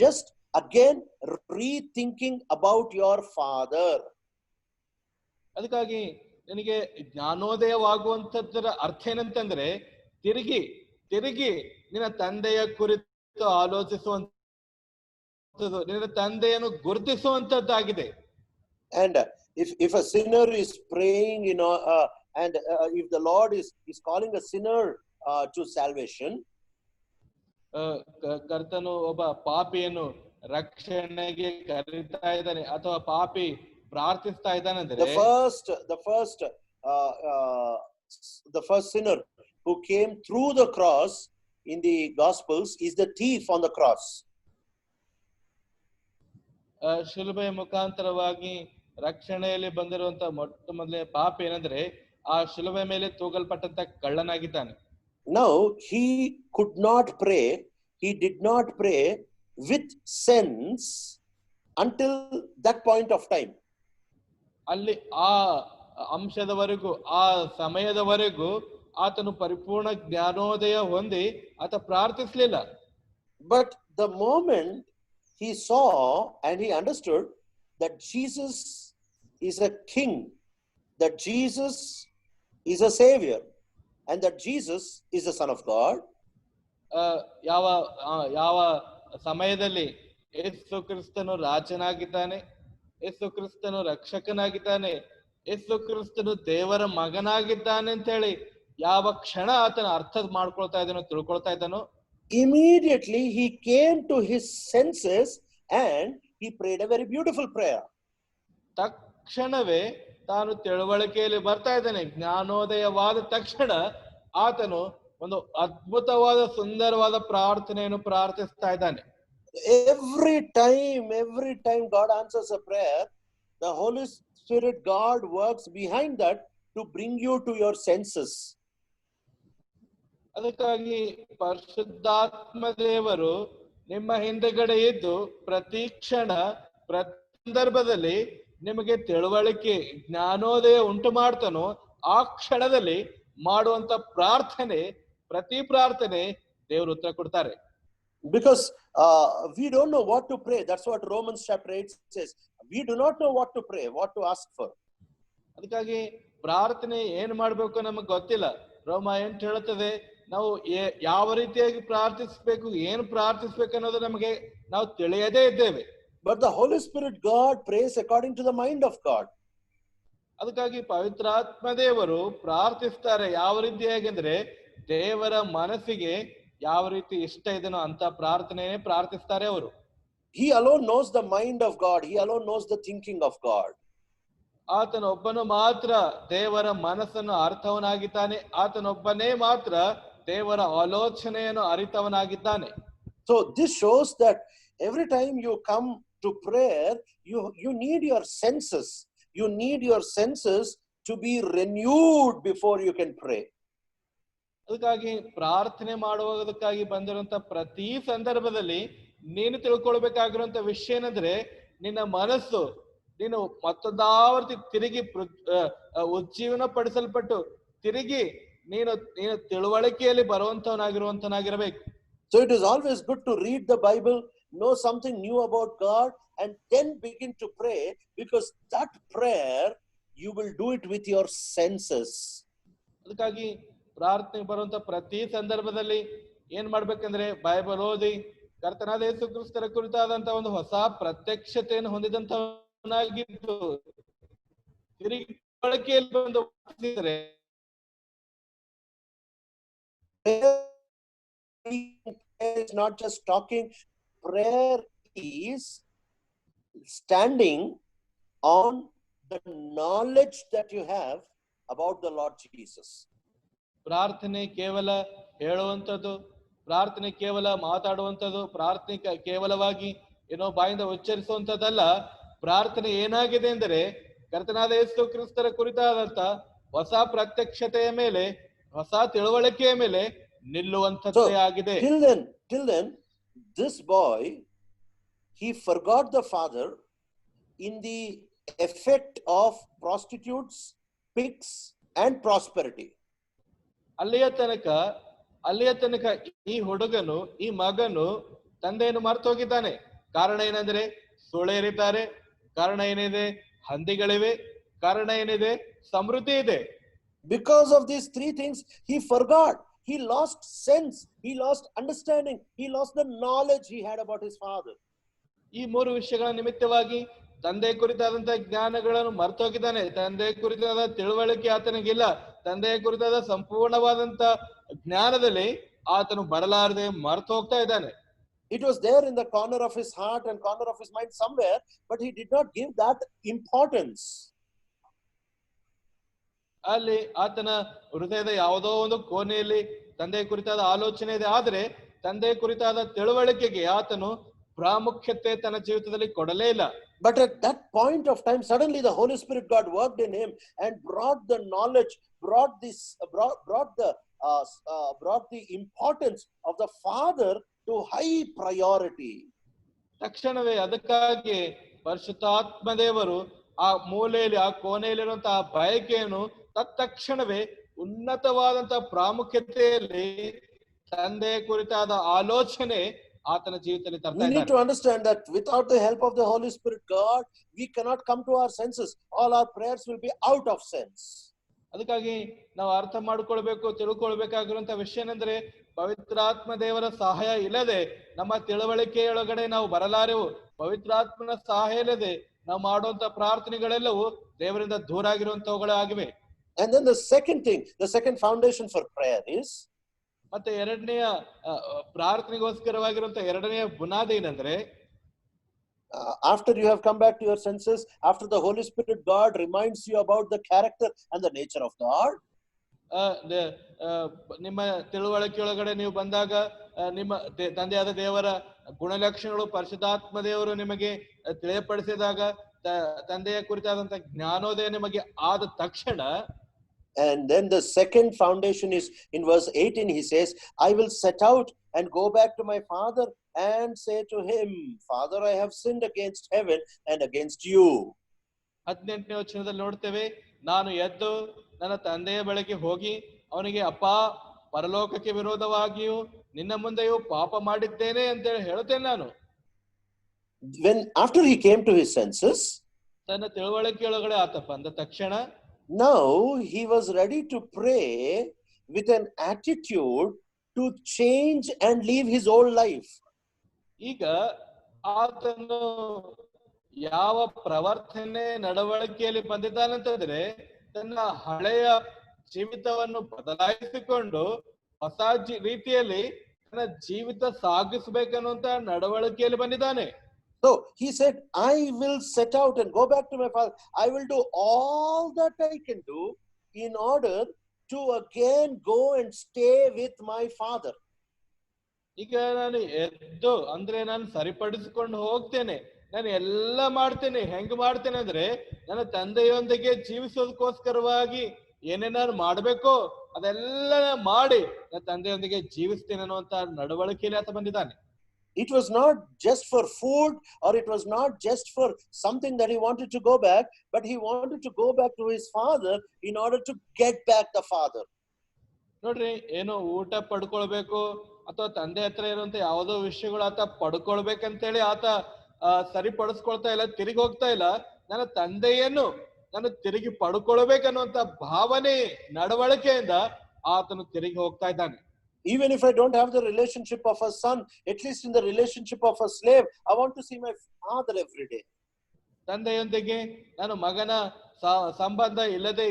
just again rethinking about your father. ಅದಕ್ಕಾಗಿ ನಿನಗೆ ಜ್ಞಾನೋದಯವಾಗುವಂತದ್ದರ ಅರ್ಥ ಏನಂತಂದ್ರೆ, ತಿರುಗಿ ನಿನ್ನ ತಂದೆಯ ಕುರಿತು ಆಲೋಚಿಸುವಂಥದ್ದು, ನಿನ್ನ ತಂದೆಯನ್ನು ಗುರುತಿಸುವಂತದ್ದಾಗಿದೆ. And if a sinner is praying, and if the Lord is calling a sinner to salvation, ಕರ್ತನು ಒಬ್ಬ ಪಾಪಿಯನ್ನು ರಕ್ಷಣೆಗೆ ಕರೀತಾ ಇದ್ದಾನೆ ಅಥವಾ ಪಾಪಿ ಪ್ರಾರ್ಥಿಸ್ತಾ ಇದ್ದಾನಂದ್ರೆ, the first sinner who came through the cross in the Gospels is the thief on the cross. ಶಿಲುಬೆಯ ಮುಖಾಂತರವಾಗಿ ರಕ್ಷಣೆಯಲ್ಲಿ ಬಂದಿರುವಂತ ಮೊಟ್ಟ ಮೊದಲೇ ಪಾಪ ಏನಂದ್ರೆ ಆ ಶಿಲುಬೆ ಮೇಲೆ ತೂಗಲ್ಪಟ್ಟಂತ ಕಳ್ಳನಾಗಿದ್ದಾನೆ. Now he could not pray, he did not pray with sense until that point of time. ಅಲ್ಲಿ ಆ ಅಂಶದವರೆಗೂ ಆ ಸಮಯದವರೆಗೂ ಆತನು ಪರಿಪೂರ್ಣ ಜ್ಞಾನೋದಯ ಹೊಂದಿ ಆತ ಪ್ರಾರ್ಥಿಸಲಿಲ್ಲ. But the moment he saw and he understood that Jesus is a king, that Jesus is a savior, and that Jesus is the Son of God, ಯಾವ ಸಮಯದಲ್ಲಿ ಯೇಸು ಕ್ರಿಸ್ತನು ರಾಜನಾಗಿದ್ದಾನೆ, ಯೇಸು ಕ್ರಿಸ್ತನು ರಕ್ಷಕನಾಗಿದ್ದಾನೆ, ಯೇಸು ಕ್ರಿಸ್ತನು ದೇವರ ಮಗನಾಗಿದ್ದಾನೆ ಅಂತ ಹೇಳಿ ಯಾವ ಕ್ಷಣ ಆತನ ಅರ್ಥ ಮಾಡ್ಕೊಳ್ತಾ ಇದ್ದಾನೋ ತಿಳ್ಕೊಳ್ತಾ ಇದ್ದಾನೋ, immediately he came to his senses and he prayed a very beautiful prayer. ತಕ್ಷಣವೇ ತಾನು ತಿಳುವಳಿಕೆಯಲ್ಲಿ ಬರ್ತಾ ಇದ್ದಾನೆ. ಜ್ಞಾನೋದಯವಾದ ತಕ್ಷಣ ಆತನು ಒಂದು ಅದ್ಭುತವಾದ ಸುಂದರವಾದ ಪ್ರಾರ್ಥನೆಯನ್ನು ಪ್ರಾರ್ಥಿಸ್ತಾ ಇದ್ದಾನೆ. Every time God answers a prayer, the Holy Spirit, God works behind that to bring you to your senses. ಅದಕ್ಕಾಗಿ ಪರಿಶುದ್ಧಾತ್ಮ ದೇವರು ನಿಮ್ಮ ಹಿಂದೆಗಡೆ ಇದ್ದು ಪ್ರತಿ ಕ್ಷಣ ಪ್ರತಿ ಸಂದರ್ಭದಲ್ಲಿ ನಿಮಗೆ ತಿಳುವಳಿಕೆ ಜ್ಞಾನೋದಯ ಉಂಟು ಮಾಡ್ತಾನೋ ಆ ಕ್ಷಣದಲ್ಲಿ ಮಾಡುವಂತ ಪ್ರಾರ್ಥನೆ, ಪ್ರತಿ ಪ್ರಾರ್ಥನೆ ದೇವರು ಉತ್ತರ ಕೊಡ್ತಾರೆ. Because we don't know what to pray. That's what Romans chapter 8 says. We do not know what to pray, what to ask for. ಅದಕ್ಕಾಗಿ ಪ್ರಾರ್ಥನೆ ಏನ್ ಮಾಡ್ಬೇಕು ನಮಗೆ ಗೊತ್ತಿಲ್ಲ. ರೋಮ 8 ಹೇಳುತ್ತದೆ ನಾವು ಯಾವ ರೀತಿಯಾಗಿ ಪ್ರಾರ್ಥಿಸ್ಬೇಕು, ಏನು ಪ್ರಾರ್ಥಿಸ್ಬೇಕು ಅನ್ನೋದು ನಮಗೆ ನಾವು ತಿಳಿಯದೇ ಇದ್ದೇವೆ. But the Holy Spirit God prays according to the mind of God. ಅದಕ್ಕಾಗಿ ಪವಿತ್ರಾತ್ಮ ದೇವರು ಪ್ರಾರ್ಥಿಸ್ತಾರೆ ಯಾವ ರೀತಿಯಾಗಿ ಅಂದ್ರೆ ದೇವರ ಮನಸ್ಸಿಗೆ ಯಾವ ರೀತಿ ಇಷ್ಟ ಇದೆನೋ ಅಂತ ಪ್ರಾರ್ಥನೆನೇ ಪ್ರಾರ್ಥಿಸ್ತಾರೆ ಅವರು. He alone knows the mind of God. He alone knows the thinking of God. ಆತನೊಬ್ಬನು ಮಾತ್ರ ದೇವರ ಮನಸ್ಸನ್ನು ಅರ್ಥವನಾಗಿದ್ದಾನೆ. ಆತನೊಬ್ಬನೇ ಮಾತ್ರ ದೇವರ ಆಲೋಚನೆಯನ್ನು ಅರಿತವನಾಗಿದ್ದಾನೆ. So this shows that every time you come to prayer, you need your senses. You need your senses to be renewed before you can pray. ಅದಕ್ಕಾಗಿ ಪ್ರಾರ್ಥನೆ ಮಾಡುವುದಕ್ಕಾಗಿ ಬಂದಿರುವಂತ ಪ್ರತಿ ಸಂದರ್ಭದಲ್ಲಿ ನೀನು ತಿಳ್ಕೊಳ್ಬೇಕಾಗಿರುವಂತ ವಿಷಯ ಏನಂದ್ರೆ ನಿನ್ನ ಮನಸ್ಸು ನೀನು ಮತ್ತೊಂದಾವರ್ತಿ ತಿರುಗಿ ಉಜ್ಜೀವನ ಪಡಿಸಲ್ಪಟ್ಟು ತಿರುಗಿ ನೀನು ತಿಳುವಳಿಕೆಯಲ್ಲಿ ಬರುವಂತವನಾಗಿರುವಂತನಾಗಿರಬೇಕು. So it is always good to read the Bible, know something new about God, and then begin to pray, because that prayer you will do it with your senses. ಅದಕ್ಕಾಗಿ ಪ್ರಾರ್ಥನೆಗೆ ಬರುವಂತ ಪ್ರತಿ ಸಂದರ್ಭದಲ್ಲಿ ಏನ್ ಮಾಡ್ಬೇಕಂದ್ರೆ ಬೈಬಲ್ ಓದಿ ಕರ್ತನಾದ ಯೇಸು ಕ್ರಿಸ್ತರ ಕುರಿತಾದಂತ ಒಂದು ಹೊಸ ಪ್ರತ್ಯಕ್ಷತೆಯನ್ನು ಹೊಂದಿದಂತವನಾಗಿದ್ದು ತಿರುಗಿ ಬಳಕೆಯಲ್ಲಿ ಬಂದು is not just talking. Prayer is standing on the knowledge that you have about the Lord Jesus. ಪ್ರಾರ್ಥನೆ ಕೇವಲ ಹೇಳುವಂಥದ್ದು, ಪ್ರಾರ್ಥನೆ ಕೇವಲ ಮಾತಾಡುವಂಥದ್ದು, ಪ್ರಾರ್ಥನೆ ಕೇವಲವಾಗಿ ಏನೋ ಬಾಯಿಂದ ಉಚ್ಚರಿಸುವಂಥದ್ದಲ್ಲ. ಪ್ರಾರ್ಥನೆ ಏನಾಗಿದೆ ಅಂದರೆ ಕರ್ತನಾದ ಯೇಸು ಕ್ರಿಸ್ತರ ಕುರಿತಾದಂತ ಹೊಸ ಪ್ರತ್ಯಕ್ಷತೆಯ ಮೇಲೆ, ಹೊಸ ತಿಳುವಳಿಕೆಯ ಮೇಲೆ ನಿಲ್ಲುವಂಥದ್ದೇ ಆಗಿದೆ. Till then, this boy, he forgot the father in the effect of prostitutes, pigs, and prosperity. ಅಲ್ಲಿಯ ತನಕ ಈ ಹುಡುಗನು, ಈ ಮಗನು ತಂದೆಯನ್ನು ಮರೆತು ಹೋಗಿದ್ದಾನೆ. ಕಾರಣ ಏನಂದ್ರೆ ಸುಳ್ಳೇರಿದ್ದಾರೆ, ಕಾರಣ ಏನಿದೆ ಹಂದಿಗಳಿವೆ, ಕಾರಣ ಏನಿದೆ ಸಮೃದ್ಧಿ ಇದೆ. Because of these three things, he forgot. He lost sense. He lost understanding. He lost the knowledge he had about his father. ಈ ಮೂರು ವಿಷಯಗಳ ನಿಮಿತ್ತವಾಗಿ ತಂದೆ ಕುರಿತಾದಂತ ಜ್ಞಾನಗಳನ್ನು ಮರ್ತೋಗಿದ್ದಾನೆ. ತಂದೆ ಕುರಿತಾದ ತಿಳುವಳಿಕೆ ಆತನಿಗಿಲ್ಲ. ತಂದೆಯ ಕುರಿತಾದ ಸಂಪೂರ್ಣವಾದಂತ ಜ್ಞಾನದಲ್ಲಿ ಆತನು ಬರಲಾರದೆ ಮರ್ತು ಹೋಗ್ತಾ ಇದ್ದಾನೆ. It was there in the corner of his heart and corner of his mind somewhere, but he did not give that importance. ಅಲ್ಲಿ ಆತನ ಹೃದಯದ ಯಾವುದೋ ಒಂದು ಕೋಣೆಯಲ್ಲಿ ತಂದೆಯ ಕುರಿತಾದ ಆಲೋಚನೆ ಇದೆ, ಆದ್ರೆ ತಂದೆಯ ಕುರಿತಾದ ತಿಳುವಳಿಕೆಗೆ ಆತನು ಪ್ರಾಮುಖ್ಯತೆ ತನ್ನ ಜೀವಿತದಲ್ಲಿ ಕೊಡಲೇ ಇಲ್ಲ. But at that point of time, suddenly the Holy Spirit God worked in him and brought the knowledge, brought the importance of the Father to high priority. ತಕ್ಷಣವೇ ಅದಕ್ಕಾಗಿ ಪರಿಶುದ್ಧಾತ್ಮ ದೇವರು ಆ ಮೂಲೆಯಲ್ಲಿ ಆ ಕೋಣೆಯಲ್ಲಿರುವಂತಹ ಬಯಕೆಯನ್ನು ತಕ್ಷಣವೇ ಉನ್ನತವಾದಂತಹ ಪ್ರಾಮುಖ್ಯತೆಯಲ್ಲಿ ತಂದೆಯ ಕುರಿತಾದ ಆಲೋಚನೆ ಆತನ ಜೀವಿತದಲ್ಲಿ ತರ್ತಾ We need ಇದ್ದಾನೆ. to understand that without the help of the Holy Spirit God, we cannot come to our senses. All our prayers will be out of sense. ಅದಕ್ಕಾಗಿ ನಾವು ಅರ್ಥ ಮಾಡ್ಕೊಳ್ಬೇಕು, ತಿಳ್ಕೊಳ್ಬೇಕಾಗಿರುವಂತ ವಿಷಯ ಏನಂದ್ರೆ, ಪವಿತ್ರಾತ್ಮ ದೇವರ ಸಹಾಯ ಇಲ್ಲದೆ ನಮ್ಮ ತಿಳುವಳಿಕೆಯೊಳಗಡೆ ನಾವು ಬರಲಾರೆವು. ಪವಿತ್ರಾತ್ಮನ ಸಹಾಯ ಇಲ್ಲದೆ ನಾವು ಮಾಡುವಂತ ಪ್ರಾರ್ಥನೆಗಳೆಲ್ಲವೂ ದೇವರಿಂದ ದೂರ ಆಗಿರುವಂತವುಗಳೇ ಆಗಿವೆ. And then the second thing, the second foundation for prayer is, ಮತ್ತೆ ಎರಡನೆಯ ಪ್ರಾರ್ಥನೆಗೋಸ್ಕರವಾಗಿರುವಂತ ಎರಡನೆಯ ಬುನಾದಿ ಏನಂದ್ರೆ, after you have come back to your senses, after the Holy Spirit God reminds you about the character and the nature of God, ನಿಮ್ಮ ತಿಳುವಳಿಕೆಯೊಳಗಡೆ ನೀವು ಬಂದಾಗ ನಿಮ್ಮ ತಂದೆಯಾದ ದೇವರ ಗುಣಲಕ್ಷಣಗಳು ಪರಿಶುದ್ಧಾತ್ಮ ದೇವರು ನಿಮಗೆ ತಿಳಿಯಪಡಿಸಿದಾಗ ತಂದೆಯ ಕುರಿತಾದಂತ ಜ್ಞಾನೋದಯ ನಿಮಗೆ ಆದ ತಕ್ಷಣ, and then the second foundation is in verse 18, he says, I will set out and go back to my father and say to him, Father, I have sinned against heaven and against you. 18ನೇ ವಚನದಲ್ಲಿ ನೋಡ್ತೇವೆ, ನಾನು ಎದ್ದು ನನ್ನ ತಂದೆಯ ಬಳಿಗೆ ಹೋಗಿ ಅವನಿಗೆ, ಅಪ್ಪ, ಪರಲೋಕಕ್ಕೆ ವಿರೋಧವಾಗಿಯೂ ನಿನ್ನ ಮುಂದೆಯೂ ಪಾಪ ಮಾಡಿದ್ದೇನೆ ಅಂತ ಹೇಳುತ್ತೇನೆ ನಾನು. When after he came to his senses, ತನ್ನ ತಿಳುವಳಿಕೆಯೊಳಗಡೆ ಆತ ಬಂದ ತಕ್ಷಣ, now he was ready to pray with an attitude to change and leave his old life. ಈಗ ಆತನು ಯಾವ ಪ್ರವರ್ತನೆ ನಡವಳಿಕೆಯಲ್ಲಿ ಬಂದಿದ್ದಾನಂತಂದ್ರೆ, ತನ್ನ ಹಳೆಯ ಜೀವಿತವನ್ನು ಬದಲಾಯಿಸಿಕೊಂಡು ಹೊಸ ರೀತಿಯಲ್ಲಿ ತನ್ನ ಜೀವಿತ ಸಾಗಿಸಬೇಕನ್ನುವಂತ ನಡವಳಿಕೆಯಲ್ಲಿ ಬಂದಿದ್ದಾನೆ. So he said, I will set out and go back to my father. I will do all that I can do in order to again go and stay with my father. ಈಗ ನಾನು ಎದ್ದು ಅಂದ್ರೆ ನಾನು ಸರಿಪಡಿಸಿಕೊಂಡು ಹೋಗ್ತೇನೆ, ನಾನು ಎಲ್ಲ ಮಾಡ್ತೇನೆ. ಹೆಂಗ್ ಮಾಡ್ತೇನೆ ಅಂದ್ರೆ, ನನ್ನ ತಂದೆಯೊಂದಿಗೆ ಜೀವಿಸೋದಕ್ಕೋಸ್ಕರವಾಗಿ ಏನೇನಾರು ಮಾಡ್ಬೇಕೋ ಅದೆಲ್ಲ ಮಾಡಿ ನನ್ನ ತಂದೆಯೊಂದಿಗೆ ಜೀವಿಸ್ತೇನೆ ಅನ್ನುವಂತ ನಡವಳಿಕೆಯಲ್ಲಿ ಆತ ಬಂದಿದ್ದಾನೆ. It was not just for food, or it was not just for something that he wanted to go back, but he wanted to go back to his father in order to get back the father. ನೋಡ್ರಿ, ಏನೋ ಊಟ ಪಡ್ಕೊಳ್ಬೇಕು ಅಥವಾ ತಂದೆ ಹತ್ರ ಇರುವಂತ ಯಾವುದೋ ವಿಷಯಗಳು ಆತ ಪಡ್ಕೊಳ್ಬೇಕಂತೇಳಿ ಆತ ಸರಿಪಡಿಸ್ಕೊಳ್ತಾ ಇಲ್ಲ, ತಿರುಗಿ ಹೋಗ್ತಾ ಇಲ್ಲ. ನನ್ನ ತಂದೆಯನ್ನು ನಾನು ತಿರುಗಿ ಪಡ್ಕೊಳ್ಬೇಕನ್ನುವಂತ ಭಾವನೆ ನಡವಳಿಕೆಯಿಂದ ಆತನು ತಿರುಗಿ ಹೋಗ್ತಾ ಇದ್ದಾನೆ. Even if I don't have the relationship of a son, at least in the relationship of a slave, I want to see my father every day. ತಂದೆಯೊಂದಿಗೆ ನಾನು ಮಗನ ಸಂಬಂಧ ಇಲ್ಲದೆ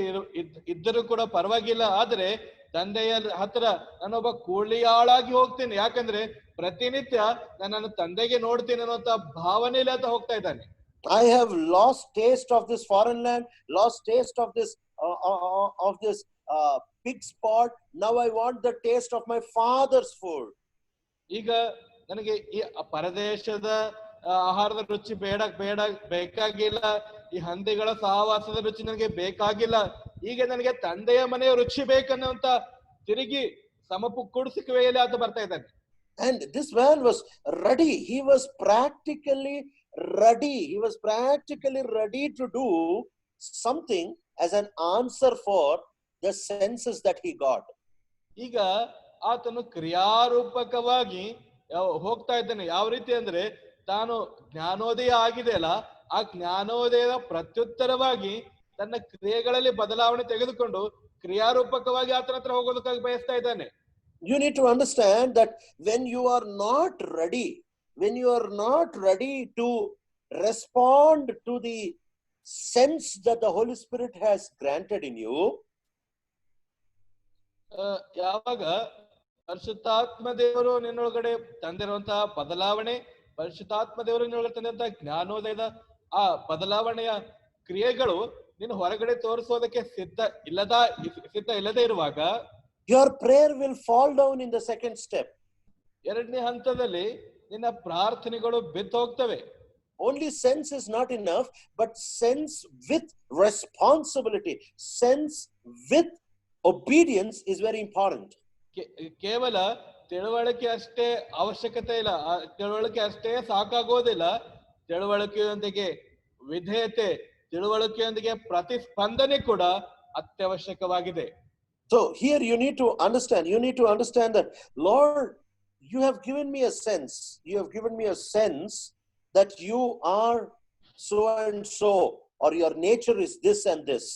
ಇದ್ದರೂ ಕೂಡ ಪರವಾಗಿಲ್ಲ, ಆದ್ರೆ ತಂದೆಯ ಹತ್ರ ನಾನೊಬ್ಬ ಕೂಲಿಯಾಳಾಗಿ ಹೋಗ್ತೇನೆ. ಯಾಕಂದ್ರೆ ಪ್ರತಿನಿತ್ಯ ನಾನು ನನ್ನ ತಂದೆಗೆ ನೋಡ್ತೀನಿ ಅನ್ನುವಂತ ಭಾವನೆಯಲ್ಲಿ ಆತ ಹೋಗ್ತಾ ಇದ್ದಾನೆ. I have lost taste of this foreign land, lost taste of this pig spot. Now I want the taste of my father's food. ಈಗ ನನಗೆ ಈ ಪರದೇಶದ ಆಹಾರದ ರುಚಿ ಬೇಕಾಗಿಲ್ಲ, ಈ ಹಂದಿಗಳ ಸಹವಾಸದ ರುಚಿ ನನಗೆ ಬೇಕಾಗಿಲ್ಲ. ಈಗ ನನಗೆ ತಂದೆಯ ಮನೆಯ ರುಚಿ ಬೇಕನ್ನುವಂತ ತಿರುಗಿ ಸಮಕೂಡಿಸುವಿಕೆಯಲ್ಲಿ ಆತ ಬರ್ತಾ ಇದ್ದಾನೆ. And this man was ready. He was practically ready. He was practically ready to do something as an answer for the senses that he got. ಈಗ ಆತನು ಕ್ರಿಯಾರೂಪಕವಾಗಿ ಹೋಗ್ತಾ ಇದ್ದಾನೆ. ಯಾವ ರೀತಿ ಅಂದ್ರೆ, ತಾನು ಜ್ಞಾನೋದಯ ಆಗಿದೆಯಲ್ಲ, ಆ ಜ್ಞಾನೋದಯದ ಪ್ರತ್ಯುತ್ತರವಾಗಿ ತನ್ನ ಕ್ರಿಯೆಗಳಲ್ಲಿ ಬದಲಾವಣೆ ತೆಗೆದುಕೊಂಡು ಕ್ರಿಯಾರೂಪಕವಾಗಿ ಆತನ ಹತ್ರ ಹೋಗೋದಕ್ಕಾಗಿ ಬಯಸ್ತಾ ಇದ್ದಾನೆ. You need to understand that when you are not ready to respond to the sense that the Holy Spirit has granted in you, ಯಾವಾಗ ಪರಿಶುದ್ಧಾತ್ಮ ದೇವರು ನಿನ್ನೊಳಗಡೆ ತಂದಿರುವಂತಹ ಬದಲಾವಣೆ, ಪರಿಶುದ್ಧಾತ್ಮ ದೇವರು ನಿನ್ನೊಳಗಡೆ ತಂದಿರುವಂತಹ ಜ್ಞಾನೋದಯದ ಆ ಬದಲಾವಣೆಯ ಕ್ರಿಯೆಗಳು ನಿನ್ನ ಹೊರಗಡೆ ತೋರಿಸೋದಕ್ಕೆ ಸಿದ್ಧ ಇಲ್ಲದೆ ಇರುವಾಗ, your prayer will fall down in the second step. ಎರಡನೇ ಹಂತದಲ್ಲಿ ನಿನ್ನ ಪ್ರಾರ್ಥನೆಗಳು ಬಿದ್ದು ಹೋಗ್ತವೆ. Only sense is not enough, but sense with responsibility, sense with obedience is very important. ಕೇವಲ ತಿಳುವಳಿಕೆ ಅಷ್ಟೇ ಅವಶ್ಯಕತೆ ಇಲ್ಲ, ತಿಳುವಳಿಕೆ ಅಷ್ಟೇ ಸಾಕಾಗೋದಿಲ್ಲ. ತಿಳುವಳಿಕೆಯೊಂದಿಗೆ ವಿಧೇಯತೆ, ತಿಳುವಳಿಕೆಯೊಂದಿಗೆ ಪ್ರತಿಸ್ಪಂದನೆ ಕೂಡ ಅತ್ಯವಶ್ಯಕವಾಗಿದೆ. So here you need to understand that, Lord, you have given me a sense that you are so and so, or your nature is this and this.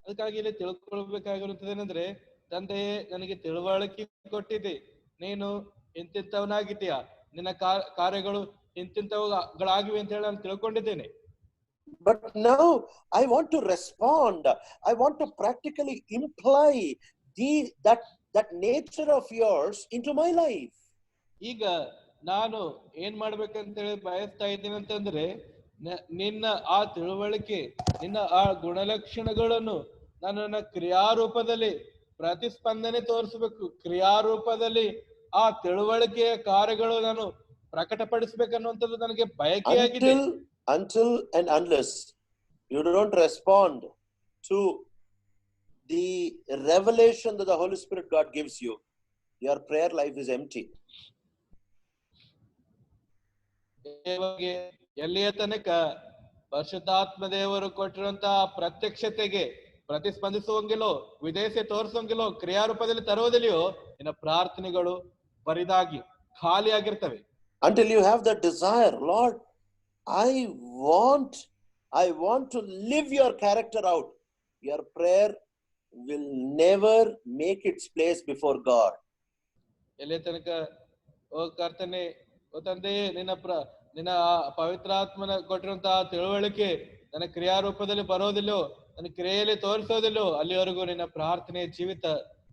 ಅದಕ್ಕಾಗಿ ಇಲ್ಲಿ ತಿಳ್ಕೊಳ್ಬೇಕಾಗಿರುತ್ತದೇನೆಂದ್ರೆ, ತಂದೆಯೇ ನನಗೆ ತಿಳುವಳಿಕೆ ಕೊಟ್ಟಿದೆ, ನೀನು ಇಂತಿಂತವನಾಗಿದ್ದೀಯಾ, ನಿನ್ನ ಕಾರ್ಯಗಳು ಇಂತಿಂತವುಗಳಾಗಿವೆ ಅಂತ ಹೇಳಿ ನಾನು ತಿಳ್ಕೊಂಡಿದ್ದೇನೆ. But now I want to respond. I want to practically imply that nature of yours into my life. ಈಗ ನಾನು ಏನ್ ಮಾಡ್ಬೇಕಂತ ಹೇಳಿ ಬಯಸ್ತಾ ಇದ್ದೀನಿ ಅಂತಂದ್ರೆ, ನಿನ್ನ ಆ ತಿಳುವಳಿಕೆ, ನಿನ್ನ ಆ ಗುಣಲಕ್ಷಣಗಳನ್ನು ನಾನು ನನ್ನ ಕ್ರಿಯಾರೂಪದಲ್ಲಿ ಪ್ರತಿಸ್ಪಂದನೆ ತೋರಿಸಬೇಕು. ಕ್ರಿಯಾರೂಪದಲ್ಲಿ ಆ ತಿಳುವಳಿಕೆಯ ಕಾರ್ಯಗಳು ನಾನು ಪ್ರಕಟಪಡಿಸಬೇಕನ್ನುವಂಥದ್ದು ನನಗೆ ಬಯಕೆಯಾಗಿದೆ. Until and unless you don't respond to the revelation that the Holy Spirit God gives you, your prayer life is empty. ಎಲ್ಲಿಯ ತನಕ ಪರಿಶುದ್ಧಾತ್ಮ ದೇವರು ಕೊಟ್ಟಿರುವಂತಹ ಪ್ರತ್ಯಕ್ಷತೆಗೆ ಪ್ರತಿಸ್ಪಂದಿಸುವಂಗಿಲ್ಲೋ, ವಿಧೇಯತೆ ತೋರಿಸುವಂಗಿಲ್ಲೋ, ಕ್ರಿಯಾರೂಪದಲ್ಲಿ ತರುವುದಿಲ್ಲಯೋ, ನಿನ್ನ ಪ್ರಾರ್ಥನೆಗಳು ಬರಿದಾಗಿ ಖಾಲಿಯಾಗಿರ್ತವೆ. Until you have that desire, Lord, I want to live your character out, your prayer will never make its place before God. ಎಲ್ಲಿಯ ತನಕ ಓ ಕರ್ತನೆ, ಓ ತಂದೆಯೇ, ನಿನ್ನ ಪವಿತ್ರಾತ್ಮನ ಕೊಟ್ಟಿರುವಂತಹ ತಿಳುವಳಿಕೆ ನನ್ನ ಕ್ರಿಯಾರೂಪದಲ್ಲಿ ಬರೋದಿಲ್ಲೋ, ನನ್ನ ಕ್ರಿಯೆಯಲ್ಲಿ ತೋರಿಸೋದಿಲ್ಲೋ, ಅಲ್ಲಿವರೆಗೂ ನಿನ್ನ ಪ್ರಾರ್ಥನೆ ಜೀವಿತ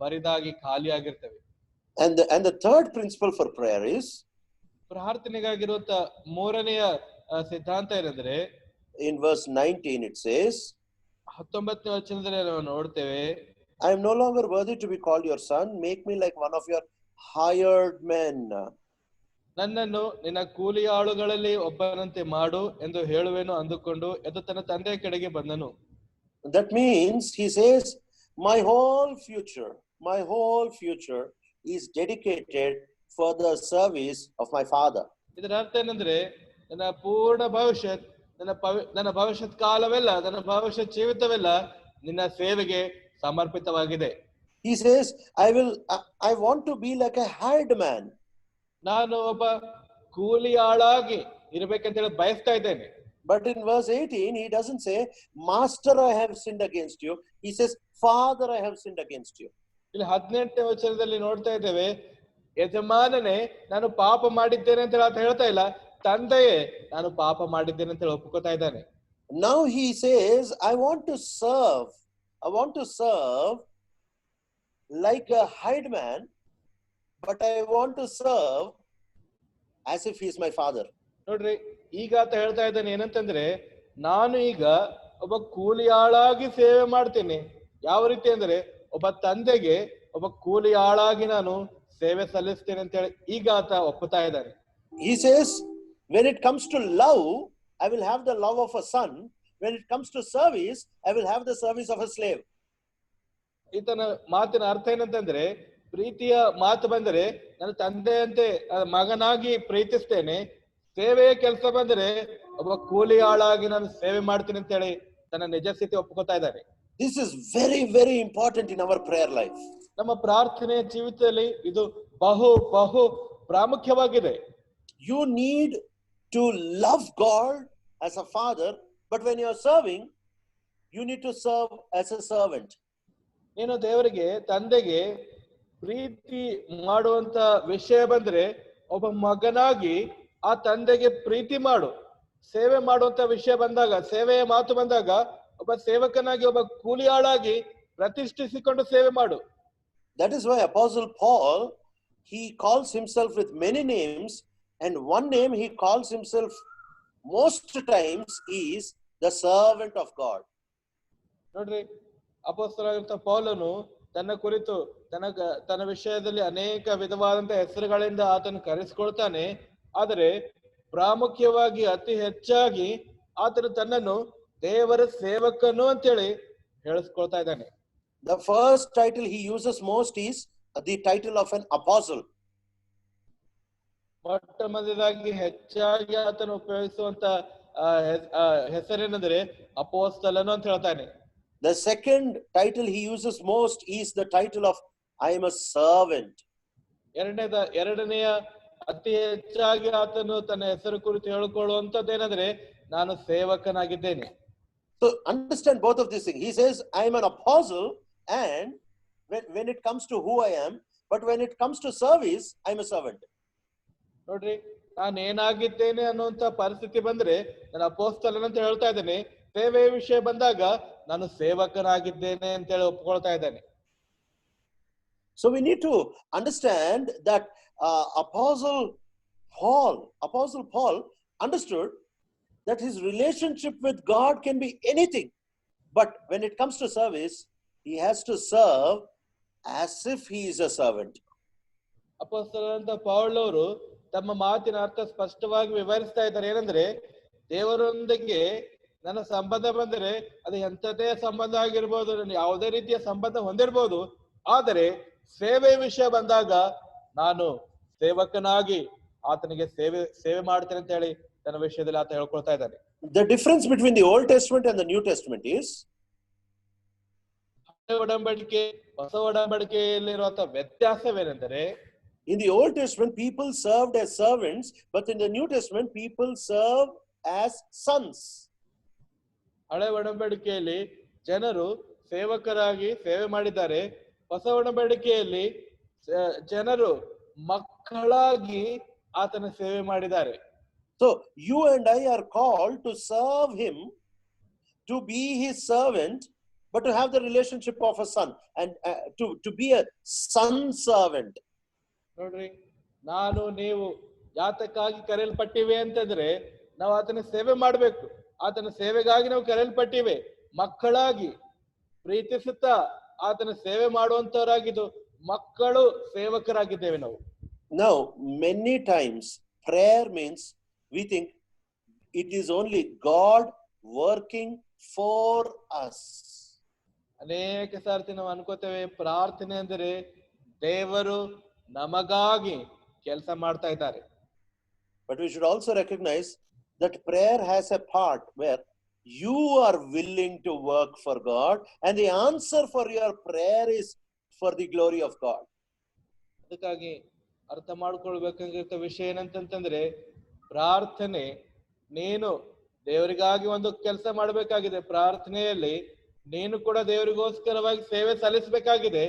ಬರಿದಾಗಿ ಖಾಲಿಯಾಗಿರ್ತವೆ. And the third principle for prayer is, ಪ್ರಾರ್ಥನೆಗಾಗಿರುವಂತ ಮೂರನೆಯ ಸಿದ್ಧಾಂತ ಏನಂದ್ರೆ, in verse 19 it says, 19ನೇ ವಚನದಲ್ಲಿ ನಾವು ನೋಡ್ತೇವೆ, I am no longer worthy to be called your son, make me like one of your hired men. ನನ್ನನ್ನು ನಿನ್ನ ಕೂಲಿ ಆಳುಗಳಲ್ಲಿ ಒಬ್ಬನಂತೆ ಮಾಡು ಎಂದು ಹೇಳುವೆನು ಅಂದುಕೊಂಡು ಎದ್ದು ತನ್ನ ತಂದೆಯ ಕಡೆಗೆ ಬಂದನು. That means he says, my whole future is dedicated for the service of my father. ಇದರ ಅರ್ಥ ಏನಂದ್ರೆ, ನನ್ನ ಪೂರ್ಣ ಭವಿಷ್ಯತ್, ನನ್ನ ಭವಿಷ್ಯತ್ ಕಾಲವೆಲ್ಲ, ನನ್ನ ಭವಿಷ್ಯತ್ ಜೀವಿತವೆಲ್ಲ ನಿನ್ನ ಸೇವೆಗೆ ಸಮರ್ಪಿತವಾಗಿದೆ. He says, I want to be like a hired man. ನಾನು ಒಬ್ಬ ಕೂಲಿ ಆಳಾಗಿ ಇರಬೇಕಂತ ಹೇಳಿ ಬಯಸ್ತಾ ಇದ್ದೇನೆ. But in verse 18 he doesn't say, Master, I have sinned against you. He says, Father, I have sinned against you. ಇಲ್ಲಿ 18ನೇ ವಚನದಲ್ಲಿ ನೋಡ್ತಾ ಇದ್ದೇವೆ, ಯಜಮಾನನೇ ನಾನು ಪಾಪ ಮಾಡಿದ್ದೇನೆ ಅಂತ ಹೇಳಿ ಹೇಳ್ತಾ ಇಲ್ಲ, ತಂದೆಯೇ ನಾನು ಪಾಪ ಮಾಡಿದ್ದೇನೆ ಅಂತ ಹೇಳಿ ಒಪ್ಕೋತಾ ಇದ್ದಾನೆ. Now he says, I want to serve like a hired man, but I want to serve as if he is my father. ನೋಡ್ರಿ, ಈಗ ಆತ ಹೇಳ್ತಾ ಇದ್ದಾನೆ ಏನಂತಂದ್ರೆ, ನಾನು ಈಗ ಒಬ್ಬ ಕೂಲಿ ಆಳಾಗಿ ಸೇವೆ ಮಾಡ್ತೇನೆ. ಯಾವ ರೀತಿ ಅಂದ್ರೆ, ಒಬ್ಬ ತಂದೆಗೆ ಒಬ್ಬ ಕೂಲಿ ಆಳಾಗಿ ನಾನು ಸೇವೆ ಸಲ್ಲಿಸ್ತೇನೆ ಅಂತ ಹೇಳಿ ಈಗ ಆತ ಒಪ್ಪುತ್ತಾ ಇದ್ದಾನೆ. He says, when it comes to love, I will have the love of a son. When it comes to service, I will have the service of a slave. ಈತನ ಮಾತಿನ ಅರ್ಥ ಏನಂತಂದ್ರೆ, ಪ್ರೀತಿಯ ಮಾತು ಬಂದರೆ ನನ್ನ ತಂದೆಯಂತೆ ಮಗನಾಗಿ ಪ್ರೀತಿಸ್ತೇನೆ, ಸೇವೆಯ ಕೆಲಸ ಬಂದರೆ ಒಬ್ಬ ಕೂಲಿ ಆಳಾಗಿ ನಾನು ಸೇವೆ ಮಾಡ್ತೀನಿ ಅಂತ ಹೇಳಿ ತನ್ನ ನಿಜ ಸ್ಥಿತಿ ಒಪ್ಕೋತಾ ಇದ್ದಾನೆ. This is very, very important in our prayer life. ನಮ್ಮ ಪ್ರಾರ್ಥನೆಯ ಜೀವಿತದಲ್ಲಿ ಇದು ಬಹು ಪ್ರಾಮುಖ್ಯವಾಗಿದೆ. You need to love God as a father, but when you are serving, you need to serve as a servant. ನೀನು ದೇವರಿಗೆ, ತಂದೆಗೆ ಪ್ರೀತಿ ಮಾಡುವಂತ ವಿಷಯ ಬಂದ್ರೆ ಒಬ್ಬ ಮಗನಾಗಿ ಆ ತಂದೆಗೆ ಪ್ರೀತಿ ಮಾಡು. ಸೇವೆ ಮಾಡುವಂತ ವಿಷಯ ಬಂದಾಗ, ಸೇವೆಯ ಮಾತು ಬಂದಾಗ, ಒಬ್ಬ ಸೇವಕನಾಗಿ, ಒಬ್ಬ ಕೂಲಿಯಾಳಾಗಿ ಪ್ರತಿಷ್ಠಿಸಿಕೊಂಡು ಸೇವೆ ಮಾಡು. That is why Apostle Paul, he calls himself with many names, and one name he calls himself most times is the servant of God. ನೋಡ್ರಿ, ಅಪೊಸ್ತಲನಾದಂತ ಪೌಲನು ತನ್ನ ಕುರಿತು ತನ್ನ ವಿಷಯದಲ್ಲಿ ಅನೇಕ ವಿಧವಾದಂತ ಹೆಸರುಗಳಿಂದ ಆತನು ಕರೆಸಿಕೊಳ್ತಾನೆ. ಆದರೆ ಪ್ರಾಮುಖ್ಯವಾಗಿ ಅತಿ ಹೆಚ್ಚಾಗಿ ಆತನು ತನ್ನನ್ನು ದೇವರ ಸೇವಕನು ಅಂತೇಳಿ ಹೇಳಿಸ್ಕೊಳ್ತಾ ಇದ್ದಾನೆ. The first title he uses most is the title of an apostle. ಮೊಟ್ಟ ಮೊದಲಾಗಿ ಹೆಚ್ಚಾಗಿ ಆತನು ಉಪಯೋಗಿಸುವಂತ ಹೆಸರೇನೆಂದರೆ ಅಪೊಸ್ತಲನು ಅಂತ ಹೇಳ್ತಾನೆ. The second title he uses most is the title of I am a servant. ಎರಡನೆಯ ಅತಿ ಹೆಚ್ಚಾಗಿ ಆತನು ತನ್ನ ಹೆಸರು ಕುರಿತು ಹೇಳಿಕೊಳ್ಳುವಂತದ್ದೇನೆಂದ್ರೆ ನಾನು ಸೇವಕನಾಗಿದ್ದೇನೆ. So understand both of these things. He says I am an apostle, and when it comes to who I am, but when it comes to service, I am a servant. ನೋಡ್ರಿ, ನಾನು ಏನಾಗಿದ್ದೇನೆ ಅನ್ನುವಂತ ಪರಿಸ್ಥಿತಿ ಬಂದ್ರೆ ನಾನು ಅಪೊಸ್ತಲನ ಅಂತ ಹೇಳ್ತಾ ಇದ್ದೇನೆ. ಸೇವೆಯ ವಿಷಯ ಬಂದಾಗ ನಾನು ಸೇವಕನಾಗಿದ್ದೇನೆ ಅಂತ ಹೇಳಿ ಒಪ್ಕೊಳ್ತಾ ಇದ್ದೇನೆ. So we need to understand that Apostle Paul understood that his relationship with God can be anything, but when it comes to service, he has to serve as if he is a servant. ಅಪೊಸ್ತಲನಾದ ಪೌಲವರು ತಮ್ಮ ಮಾತಿನ ಅರ್ಥ ಸ್ಪಷ್ಟವಾಗಿ ವಿವರಿಸ್ತಾ ಇದ್ದಾರೆ. ಏನಂದ್ರೆ, ದೇವರೊಂದಿಗೆ ನನ್ನ ಸಂಬಂಧ ಬಂದರೆ ಅದು ಎಂಥದೇ ಸಂಬಂಧ ಆಗಿರ್ಬೋದು, ನಾನು ಯಾವುದೇ ರೀತಿಯ ಸಂಬಂಧ ಹೊಂದಿರ್ಬೋದು, ಆದರೆ ಸೇವೆ ವಿಷಯ ಬಂದಾಗ ನಾನು ಸೇವಕನಾಗಿ ಆತನಿಗೆ ಸೇವೆ ಮಾಡ್ತೇನೆ ಅಂತ ಹೇಳಿ ತನ್ನ ವಿಷಯದಲ್ಲಿ ಆತ ಹೇಳ್ಕೊಳ್ತಾ ಇದ್ದಾನೆ. The difference between the Old Testament and the New Testament is ಹಳೆ ಒಡಂಬಡಿಕೆ ಹೊಸ ಒಡಂಬಡಿಕೆಯಲ್ಲಿರುವಂತಹ ವ್ಯತ್ಯಾಸವೇನೆಂದರೆ, in the Old Testament people served as servants, but in the New Testament people serve as sons. ಹಳೆ ಒಡಂಬಡಿಕೆಯಲ್ಲಿ ಜನರು ಸೇವಕರಾಗಿ ಸೇವೆ ಮಾಡಿದ್ದಾರೆ. ಹೊಸ ಒಡಂಬಡಿಕೆಯಲ್ಲಿ ಜನರು ಮಕ್ಕಳಾಗಿ ಆತನ ಸೇವೆ ಮಾಡಿದ್ದಾರೆ. So you and I are called to serve him, to be his servant, but to have the relationship of a son, and to be a son servant. ನೋಡ್ರಿ, ನಾನು ನೀವು ಯಾತಕ್ಕಾಗಿ ಕರೆಯಲ್ಪಟ್ಟಿವೆ ಅಂತಂದ್ರೆ ನಾವು ಆತನ ಸೇವೆ ಮಾಡ್ಬೇಕು. ಆತನ ಸೇವೆಗಾಗಿ ನಾವು ಕರೆಯಲ್ಪಟ್ಟಿವೆ. ಮಕ್ಕಳಾಗಿ ಪ್ರೀತಿಸುತ್ತಾ ಆತನ ಸೇವೆ ಮಾಡುವಂತವರಾಗಿದ್ದು ಮಕ್ಕಳು ಸೇವಕರಾಗಿದ್ದೇವೆ ನಾವು. Now many times prayer means we think it is only God working for us. ಅನೇಕ ಸಾರ್ತಿ ನಾವು ಅನ್ಕೋತೇವೆ ಪ್ರಾರ್ಥನೆ ಅಂದರೆ ದೇವರು ನಮಗಾಗಿ ಕೆಲಸ ಮಾಡ್ತಾ ಇದ್ದಾರೆ. But we should also recognize that prayer has a part where you are willing to work for God, and the answer for your prayer is for the glory of God. ಅದಕ್ಕಾಗಿ ಅರ್ಥ ಮಾಡ್ಕೊಳ್ಬೇಕಾಗಿರೋ ವಿಷಯ ಏನಂತಂದ್ರೆ, ಪ್ರಾರ್ಥನೆ ನೀನು ದೇವರಿಗಾಗಿ ಒಂದು ಕೆಲಸ ಮಾಡಬೇಕಾಗಿದೆ. ಪ್ರಾರ್ಥನೆಯಲ್ಲಿ ನೀನು ಕೂಡ ದೇವರಿಗೋಸ್ಕರವಾಗಿ ಸೇವೆ ಸಲ್ಲಿಸಬೇಕಾಗಿದೆ.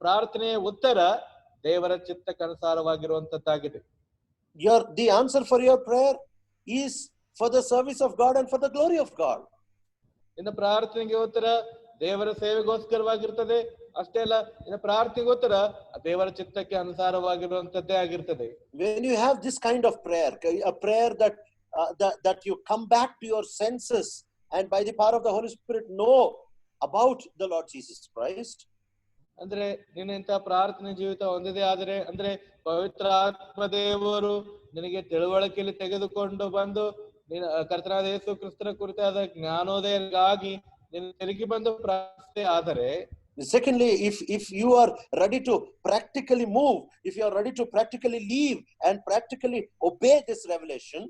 ಪ್ರಾರ್ಥನೆಯ ಉತ್ತರ ದೇವರ ಚಿತ್ತಕ್ಕನುಸಾರವಾಗಿರುವಂತದ್ದಾಗಿದೆ. The answer for your prayer is for the service of God and for the glory of God. ಇನ್ನು ಪ್ರಾರ್ಥನೆಗೆ ಉತ್ತರ ದೇವರ ಸೇವೆಗೋಸ್ಕರವಾಗಿರ್ತದೆ. ಅಷ್ಟೇ ಅಲ್ಲ, ಇನ್ನು ಪ್ರಾರ್ಥನೆಗೆ ಉತ್ತರ ದೇವರ ಚಿತ್ತಕ್ಕೆ ಅನುಸಾರವಾಗಿರುವಂತದ್ದೇ ಆಗಿರ್ತದೆ. When you have this kind of prayer, a prayer that you come back to your senses and by the power of the Holy Spirit know about the Lord Jesus Christ. ಅಂದ್ರೆ ನೀನು ಇಂಥ ಪ್ರಾರ್ಥನೆ ಜೀವಿತ ಹೊಂದಿದೆ ಆದರೆ, ಅಂದ್ರೆ ಪವಿತ್ರ ಆತ್ಮದೇವರು ನಿನಗೆ ತಿಳುವಳಿಕೆಯಲ್ಲಿ ತೆಗೆದುಕೊಂಡು ಬಂದು ಕರ್ತನಾದ ಯೇಸು ಕ್ರಿಸ್ತನ ಕುರಿತಾದ ಜ್ಞಾನೋದಯಕ್ಕಾಗಿ ನೀನು ತಿರುಗಿ ಬಂದು ಪ್ರಾರ್ಥನೆ ಆದರೆ, secondly, if you are ready to practically move, if you are ready to practically live and practically obey this revelation,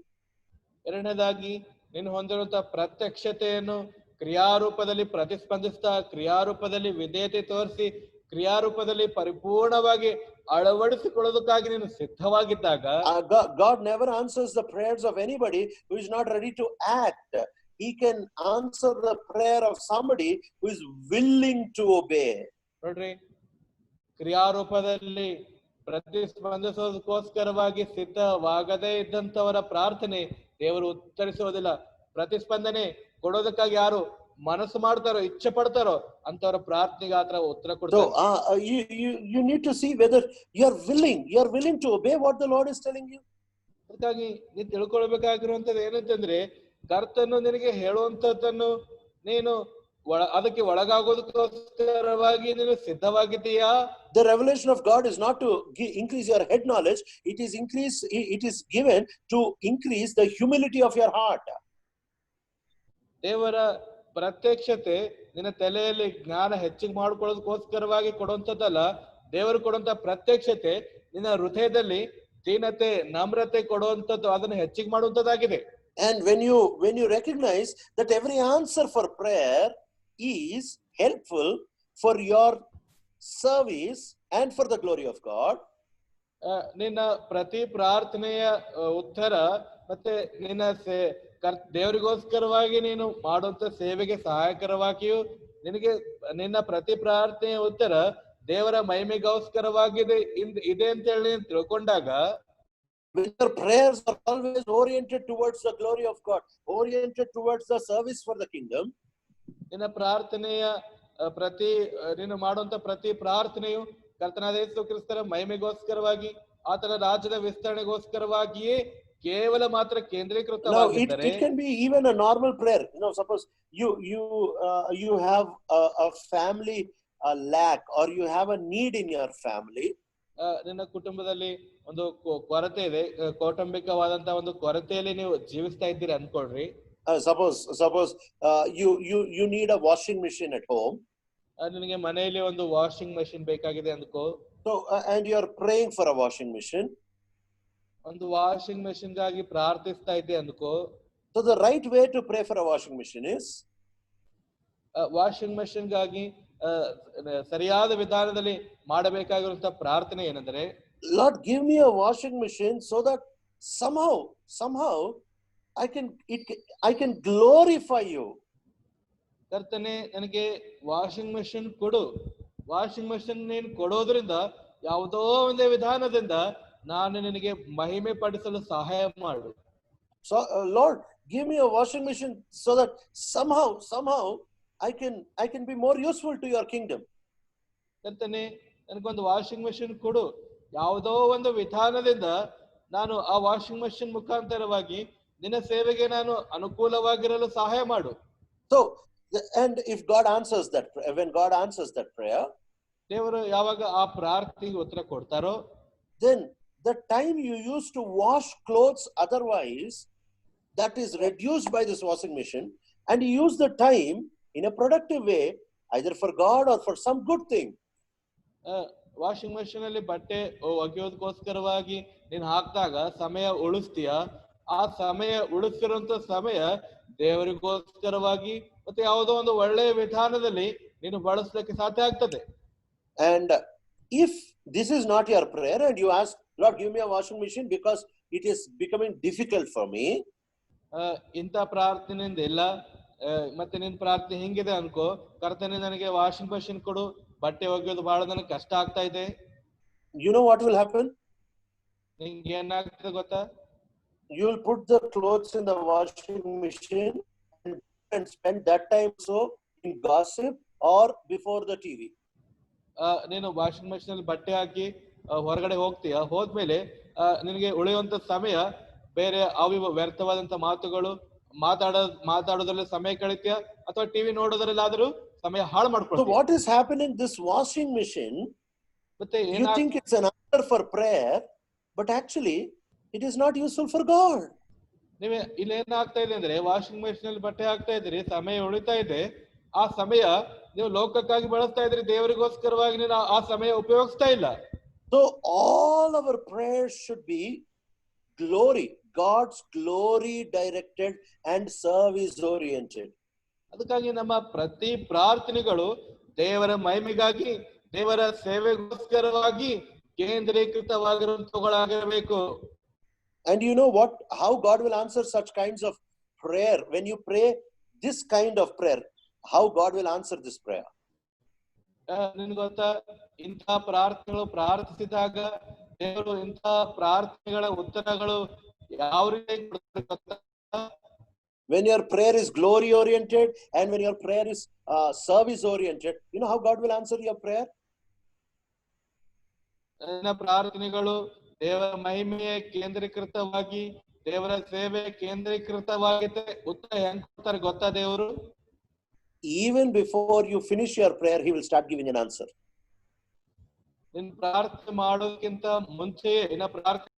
ಎರಡನೇದಾಗಿ ನೀನು ಹೊಂದಿರುವಂತಹ ಪ್ರತ್ಯಕ್ಷತೆಯನ್ನು ಕ್ರಿಯಾರೂಪದಲ್ಲಿ ಪ್ರತಿಸ್ಪಂದಿಸ್ತಾ, ಕ್ರಿಯಾರೂಪದಲ್ಲಿ ವಿಧೇಯತೆ ತೋರಿಸಿ, ಕ್ರಿಯಾರೂಪದಲ್ಲಿ ಪರಿಪೂರ್ಣವಾಗಿ ಅಳವಡಿಸಿಕೊಳ್ಳೋದಕ್ಕಾಗಿ ನೀನು ಸಿದ್ಧವಾಗಿದ್ದಾಗ, God never answers the prayers of anybody who is not ready to act. He can answer the prayer of somebody who is willing to obey. ನೋಡ್ರಿ, ಕ್ರಿಯಾರೂಪದಲ್ಲಿ ಪ್ರತಿಸ್ಪಂದಿಸೋದಕ್ಕೋಸ್ಕರವಾಗಿ ಸಿದ್ಧವಾಗದೇ ಇದ್ದಂತವರ ಪ್ರಾರ್ಥನೆ ದೇವರು ಉತ್ತರಿಸೋದಿಲ್ಲ. ಪ್ರತಿಸ್ಪಂದನೆ ಕೊಡೋದಕ್ಕಾಗಿ ಯಾರು ಮನಸ್ಸು ಮಾಡ್ತಾರೋ, ಇಚ್ಛೆ ಪಡ್ತಾರೋ ಅಂತವರ ಪ್ರಾರ್ಥನೆಗೆ ಆತರ ಉತ್ತರ So ಕೊಡ್ತಾರೆ. you need to see whether you are willing to obey what the Lord is telling you. ಅದಕ್ಕಾಗಿ ನೀನ್ ತಿಳ್ಕೊಳ್ಬೇಕಾಗಿರುವಂತದ್ದು ಏನಂತಂದ್ರೆ, ಕರ್ತನು ನಿನಗೆ ಹೇಳುವಂತದ್ದನ್ನು ನೀನು ಅದಕ್ಕೆ ಒಳಗಾಗೋದಕ್ಕೋಸ್ಕರವಾಗಿ ನೀನು ಸಿದ್ಧವಾಗಿದ್ದೀಯಾ? The revelation of God is not to increase your head knowledge. It is given to increase the humility of your heart. ದೇವರ ಪ್ರತ್ಯಕ್ಷತೆ ನಿನ್ನ ತಲೆಯಲ್ಲಿ ಜ್ಞಾನ ಹೆಚ್ಚಿಗೆ ಮಾಡ್ಕೊಳ್ಳೋದಕ್ಕೋಸ್ಕರವಾಗಿ ಕೊಡುವಂತದ್ದಲ್ಲ. ದೇವರು ಕೊಡುವಂತ ಪ್ರತ್ಯಕ್ಷತೆ ನಿನ್ನ ಹೃದಯದಲ್ಲಿ ದೀನತೆ, ನಮ್ರತೆ ಕೊಡುವಂತದ್ದು, ಅದನ್ನು ಹೆಚ್ಚಿಗೆ ಮಾಡುವಂತದ್ದಾಗಿದೆ. And when you recognize that every answer for prayer is helpful for your service and for the glory of God, ನಿನ್ನ ಪ್ರತಿ ಪ್ರಾರ್ಥನೆಯ ಉತ್ತರ ಮತ್ತೆ ನಿನ್ನ ದೇವರಿಗೋಸ್ಕರವಾಗಿ ನೀನು ಮಾಡುವಂತ ಸೇವೆಗೆ ಸಹಾಯಕರವಾಗಿಯೂ, ನಿನ್ನ ಪ್ರತಿ ಪ್ರಾರ್ಥನೆಯ ಉತ್ತರ ದೇವರ ಮಹಿಮೆಗೋಸ್ಕರವಾಗಿದೆ ಇದೆ ಅಂತ ಹೇಳಿ ತಿಳ್ಕೊಂಡಾಗ, when your prayers are always oriented towards the glory of God, oriented towards the service for the kingdom, ನಿನ್ನ ಪ್ರಾರ್ಥನೆಯ ನೀನು ಮಾಡುವಂತ ಪ್ರತಿ ಪ್ರಾರ್ಥನೆಯು ಕರ್ತನಾದ ಯೇಸು ಕ್ರಿಸ್ತರ ಮಹಿಮೆಗೋಸ್ಕರವಾಗಿ, ಆತನ ರಾಜ್ಯದ ವಿಸ್ತರಣೆಗೋಸ್ಕರವಾಗಿಯೇ ಕೇವಲ ಮಾತ್ರ ಕೇಂದ್ರೀಕೃತವಾಗಿದ್ದರೆ, it can be even a normal prayer. Suppose you have a family lack, or you have a need in your family. ನಿನ್ನ ಕುಟುಂಬದಲ್ಲಿ ಒಂದು ಕೊರತೆ ಇದೆ, ಕೌಟುಂಬಿಕವಾದಂತಹ ಒಂದು ಕೊರತೆಯಲ್ಲಿ ನೀವು ಜೀವಿಸ್ತಾ ಇದ್ದೀರಿ ಅನ್ಕೊಳ್ರಿ. Suppose you need a washing machine at home. ನಿನಗೆ ಮನೆಯಲ್ಲಿ ಒಂದು ವಾಷಿಂಗ್ ಮಷಿನ್ ಬೇಕಾಗಿದೆ ಅಂದ್ಕೋ. So and you are praying for a washing machine. ಒಂದು ವಾಷಿಂಗ್ ಮಷಿನ್ ಗಾಗಿ ಪ್ರಾರ್ಥಿಸ್ತಾ ಇದ್ದೆ ಅಂದ್ಕೋ. So the right way to pray for a washing machine is, washing machine ಗಾಗಿ ಸರಿಯಾದ ವಿಧಾನದಲ್ಲಿ ಮಾಡಬೇಕಾಗಿರುವಂತಹ ಪ್ರಾರ್ಥನೆ ಏನಂದ್ರೆ, Lord, give me a washing machine so that somehow I can glorify you. ಕರ್ತನೆ, ನನಗೆ ವಾಷಿಂಗ್ ಮಷಿನ್ ಕೊಡು. ವಾಷಿಂಗ್ ಮಷಿನ್ ನೀನು ಕೊಡೋದ್ರಿಂದ ಯಾವುದೋ ಒಂದೇ ವಿಧಾನದಿಂದ ನಾನು ನಿನಗೆ ಮಹಿಮೆ ಪಡಿಸಲು ಸಹಾಯ ಮಾಡು. So Lord, give me a washing machine so that somehow I can be more useful to your kingdom. ಕರ್ತನೆ, ನನಗೊಂದು ವಾಷಿಂಗ್ ಮಷಿನ್ ಕೊಡು. ಯಾವುದೋ ಒಂದು ವಿಧಾನದಿಂದ ನಾನು ಆ ವಾಷಿಂಗ್ ಮಷಿನ್ ಮುಖಾಂತರವಾಗಿ ನಿನ್ನ ಸೇವೆಗೆ ನಾನು ಅನುಕೂಲವಾಗಿರಲು ಸಹಾಯ ಮಾಡು. So, and if God answers that, when God answers that prayer, ದೇವರು ಯಾವಾಗ ಆ ಪ್ರಾರ್ಥನೆಗೆ ಉತ್ತರ ಕೊಡ್ತಾರೋ, then the time you use to wash clothes otherwise, that is reduced by this washing machine, and you use the time in a productive way, either for God or for some good thing. Washing machine ಅಲ್ಲಿ ಬಟ್ಟೆ ಒಗೆಯೋದಕ್ಕೋಸ್ಕರವಾಗಿ ನೀನ್ ಹಾಕಿದಾಗ ಸಮಯ ಉಳಿಸ್ತೀಯ. ಆ ಸಮಯ ಉಳಿಸಿರುವಂತ ಸಮಯ ದೇವರಿಗೋಸ್ಕರವಾಗಿ ಮತ್ತೆ ಯಾವುದೋ ಒಂದು ಒಳ್ಳೆಯ ವಿಧಾನದಲ್ಲಿ ನೀನು ಬಳಸಲಿಕ್ಕೆ ಸಾಧ್ಯ ಆಗ್ತದೆ. And if this is not your prayer and you ask, Lord, give me a washing machine because it is becoming difficult for me, ಇಂಥ ಪ್ರಾರ್ಥನೆಯಿಂದ ಇಲ್ಲ, ಮತ್ತೆ ನಿನ್ ಪ್ರಾರ್ಥನೆ ಹಿಂಗಿದೆ ಅನ್ಕೋ, ಕರ್ತನೆ ನನಗೆ ವಾಷಿಂಗ್ ಮಷಿನ್ ಕೊಡು, ಬಟ್ಟೆ ಒಗೆಯೋದು ಬಹಳ ನನಗೆ ಕಷ್ಟ ಆಗ್ತಾ ಇದೆ. you know what will happen? ನಿಂಗೆ ಏನಾಗ್ತದೆ ಗೊತ್ತಾ? You will put the clothes in the washing machine and spend that time so in gossip or before the TV. ನೀನು ವಾಷಿಂಗ್ ಮಷಿನ್ ಅಲ್ಲಿ ಬಟ್ಟೆ ಹಾಕಿ ಹೊರಗಡೆ ಹೋಗ್ತೀಯ. ಹೋದ್ಮೇಲೆ ನಿನಗೆ ಉಳಿಯುವಂತ ಸಮಯ ಬೇರೆ ಅವಿವ ವ್ಯರ್ಥವಾದಂತ ಮಾತುಗಳು ಮಾತಾಡೋದ್ರಲ್ಲಿ ಸಮಯ ಕಳಿತೀಯ, ಅಥವಾ ಟಿವಿ ನೋಡೋದ್ರಲ್ಲಾದ್ರೂ ಸಮಯ ಹಾಳು ಮಾಡ್ಕೊಳ್ತೀಯ. So what is happening? This washing machine, ಮತ್ತೆ you think it's an answer for prayer, but actually it is not useful for God. ನೀವೇ ಇಲ್ಲಿ ಏನಾಗ್ತಾ ಇದೆ ಅಂದ್ರೆ, ವಾಷಿಂಗ್ ಮಷಿನ್ ಅಲ್ಲಿ ಬಟ್ಟೆ ಹಾಕ್ತಾ ಇದ್ರಿ, ಸಮಯ ಉಳಿತಾ ಇದೆ. ಆ ಸಮಯ ನೀವು ಲೋಕಕ್ಕಾಗಿ ಬಳಸ್ತಾ ಇದ್ರಿ, ದೇವರಿಗೋಸ್ಕರವಾಗಿ ನೀನು ಆ ಸಮಯ ಉಪಯೋಗಿಸ್ತಾ ಇಲ್ಲ. So all our prayers should be God's glory directed and service oriented. ಅದಕ್ಕಾಗಿ ನಮ್ಮ ಪ್ರತಿ ಪ್ರಾರ್ಥನೆಗಳು ದೇವರ ಮಹಿಮೆಗಾಗಿ, ದೇವರ ಸೇವೆಗೋಸ್ಕರವಾಗಿ ಕೇಂದ್ರೀಕೃತವಾಗಿರುವಂತವುಗಳಾಗಿರಬೇಕು. And you know how God will answer such kinds of prayer? When you pray this kind of prayer, how God will answer this prayer? ನಿನ್ಗೆ ಗೊತ್ತಾ, ಇಂಥ ಪ್ರಾರ್ಥನೆಗಳು ಪ್ರಾರ್ಥಿಸಿದಾಗ ದೇವರು ಇಂಥ ಪ್ರಾರ್ಥನೆಗಳ ಉತ್ತರಗಳು ಯಾವ ರೀತಿ when your prayer is glory oriented and when your prayer is service oriented, you know how God will answer your prayer? ನನ್ನ ಪ್ರಾರ್ಥನೆಗಳು ದೇವರ ಮಹಿಮೆಯ ಕೇಂದ್ರೀಕೃತವಾಗಿ ದೇವರ ಸೇವೆ ಕೇಂದ್ರೀಕೃತವಾಗಿದೆ. ಉತ್ತರ ಹೆಂಗ್ ಕೊಡ್ತಾರೆ ಗೊತ್ತಾ ದೇವರು? Even before you finish your prayer, he will start giving an answer. ನಿನ್ನ ಪ್ರಾರ್ಥನೆ ಮಾಡೋದಕ್ಕಿಂತ ಮುಂಚೆಯೇ ನಿನ್ನ ಪ್ರಾರ್ಥನೆ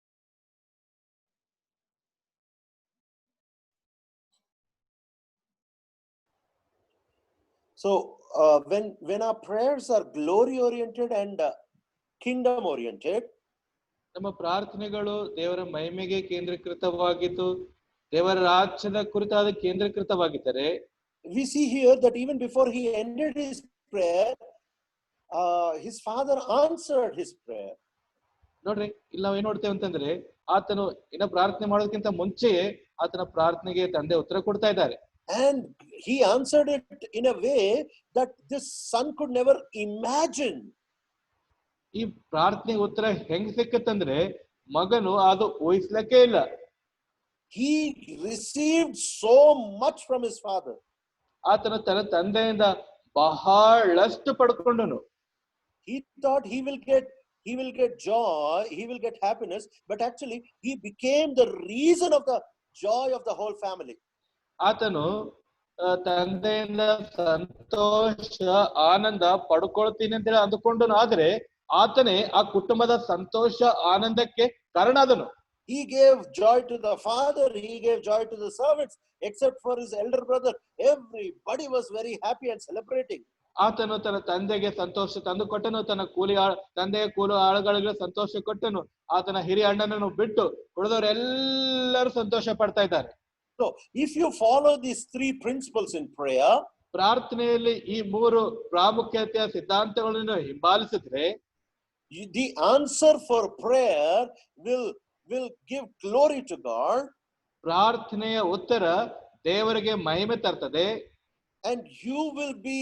So when our prayers are glory oriented and kingdom oriented, ನಮ್ಮ ಪ್ರಾರ್ಥನೆಗಳು ದೇವರ ಮಹಿಮೆಗೆ ಕೇಂದ್ರೀಕೃತವಾಗಿದ್ದು ದೇವರ ರಾಜ್ಯದ ಕುರಿತಾದ ಕೇಂದ್ರೀಕೃತವಾಗಿದ್ದರೆ, we see here that even before he ended his prayer, his father answered his prayer. ನೋಡ್ರಿ, ಇಲ್ಲಿ ನಾವ್ ಏನ್ ನೋಡ್ತೇವೆ ಅಂತಂದ್ರೆ, ಆತನು ಇನ್ನ ಪ್ರಾರ್ಥನೆ ಮಾಡೋದಕ್ಕಿಂತ ಮುಂಚೆಯೇ ಆತನ ಪ್ರಾರ್ಥನೆಗೆ ತಂದೆ ಉತ್ತರ ಕೊಡ್ತಾ ಇದ್ದಾರೆ. And he answered it in a way that this son could never imagine. ಈ ಪ್ರಾರ್ಥನೆಗೆ ಉತ್ತರ ಹೆಂಗ್ ಸಿಕ್ಕತ್ತಂದ್ರೆ ಮಗನು ಅದು ಊಹಿಸ್ಲಕ್ಕೆ ಇಲ್ಲ. He received so much from his father. ಆತನು ತನ್ನ ತಂದೆಯಿಂದ ಬಹಳಷ್ಟು ಪಡ್ಕೊಂಡನು. He thought he will get joy, he will get happiness, but actually he became the reason of the joy of the whole family. ಆತನು ತಂದೆಯಿಂದ ಸಂತೋಷ ಆನಂದ ಪಡ್ಕೊಳ್ತೀನಿ ಅಂತೇಳಿ ಅಂದುಕೊಂಡನು. ಆದ್ರೆ ಆತನೇ ಆ ಕುಟುಂಬದ ಸಂತೋಷ ಆನಂದಕ್ಕೆ ಕಾರಣಾದನು. He gave joy to the father, he gave joy to the servants, except for his elder brother. Everybody was very happy and celebrating. ಆತನು ತನ್ನ ತಂದೆಗೆ ಸಂತೋಷ ತಂದು ಕೊಟ್ಟನು, ತನ್ನ ತಂದೆಯ ಕೂಲಿ ಆಳುಗಳಿಗೆ ಸಂತೋಷ ಕೊಟ್ಟನು. ಆತನ ಹಿರಿಯ ಅಣ್ಣನನ್ನು ಬಿಟ್ಟು ಉಳಿದವರೆಲ್ಲರೂ ಸಂತೋಷ ಪಡ್ತಾ ಇದ್ದಾರೆ. So if you follow these three principles in prayer, ಪ್ರಾರ್ಥನೆಯಲ್ಲಿ ಈ ಮೂರು ಪ್ರಾಮುಖ್ಯತೆಯ ಸಿದ್ಧಾಂತಗಳನ್ನು ಹಿಂಬಾಲಿಸಿದ್ರೆ, the answer for prayer will give glory to God. ಪ್ರಾರ್ಥನೆಯ ಉತ್ತರ ದೇವರಿಗೆ ಮಹಿಮೆ ತರ್ತದೆ. And you will be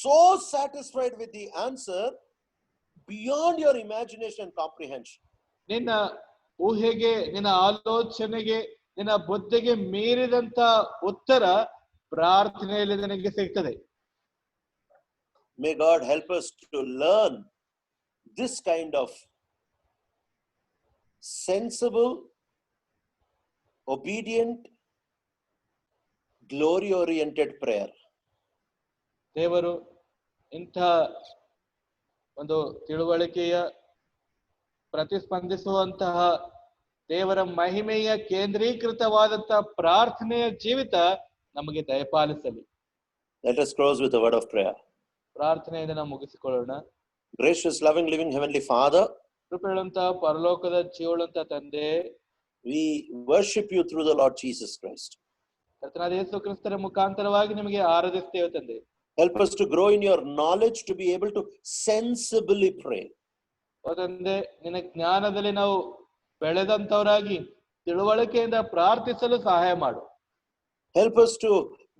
so satisfied with the answer beyond your imagination and comprehension. ನಿನ್ನ ಊಹೆಗೆ, ನಿನ್ನ ಆಲೋಚನೆಗೆ, ನಿನ್ನ ಬುದ್ಧಿಗೆ ಮೀರಿದಂತ ಉತ್ತರ ಪ್ರಾರ್ಥನೆಯಲ್ಲಿ ನಿನಗೆ ಸಿಗ್ತದೆ. May God help us to learn this kind of sensible, obedient, glory oriented prayer. ದೇವರು ಇಂಥ ಒಂದು ತಿಳುವಳಿಕೆಯ ಪ್ರತಿಸ್ಪಂದಿಸುವಂತಹ ದೇವರ ಮಹಿಮೆಯ ಕೇಂದ್ರೀಕೃತವಾದಂತಹ ಪ್ರಾರ್ಥನೆಯ ಜೀವಿತ ನಮಗೆ ದಯಪಾಲಿಸಲಿ. Let us close with a word of prayer. ಪ್ರಾರ್ಥನೆಯಿಂದ ನಾವು ಮುಗಿಸಿಕೊಳ್ಳೋಣ. Gracious, loving, living Heavenly Father, ಕೃಪೆಯುಳ್ಳಂತ ಪರಲೋಕದ ಜೀವವುಳ್ಳಂತ ತಂದೆ, we worship you through the Lord Jesus Christ. ಕರ್ತನಾದ ಯೇಸು ಕ್ರಿಸ್ತರ ಮುಖಾಂತರವಾಗಿ ನಿಮಗೆ ಆರಾಧಿಸ್ತೇವೆ ತಂದೆ. Help us to grow in your knowledge to be able to sensibly pray. ಓ ತಂದೆ, ನಿನ್ನ ಜ್ಞಾನದಲ್ಲಿ ನಾವು ಬೆಳೆದಂತವರಾಗಿ ತಿಳುವಳಿಕೆಯಿಂದ ಪ್ರಾರ್ಥಿಸಲು ಸಹಾಯ ಮಾಡು. Help us to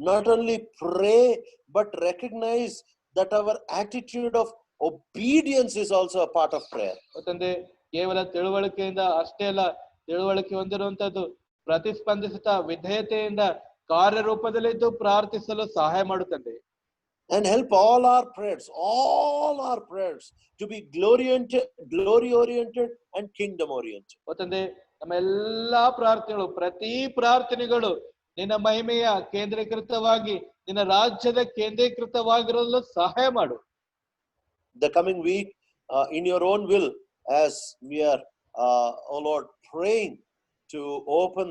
not only pray but recognize that our attitude of obedience is also a part of prayer. ಓ ತಂದೆ, ಕೇವಲ ತಿಳುವಳಿಕೆಯಿಂದ ಅಷ್ಟೇ ಅಲ್ಲ, ತಿಳುವಳಿಕೆ ಹೊಂದಿರುವಂತದ್ದು ಪ್ರತಿಸ್ಪಂದಿಸುತ್ತಾ ವಿಧೇಯತೆಯಿಂದ ಕಾರ್ಯರೂಪದಲ್ಲಿದ್ದು ಪ್ರಾರ್ಥಿಸಲು ಸಹಾಯ ಮಾಡುತ್ತದೆ. And help all our prayers to be glory oriented and kingdom oriented. ಓ ತಂದೆ, ನಮ್ಮ ಎಲ್ಲಾ ಪ್ರಾರ್ಥನೆಗಳು, ಪ್ರತಿ ಪ್ರಾರ್ಥನೆಗಳು ನಿನ್ನ ಮಹಿಮೆಯ ಕೇಂದ್ರೀಕೃತವಾಗಿ ನಿನ್ನ ರಾಜ್ಯದ ಕೇಂದ್ರೀಕೃತವಾಗಿರಲು ಸಹಾಯ ಮಾಡು. The coming week, in your own will, as we are, oh Lord, praying to open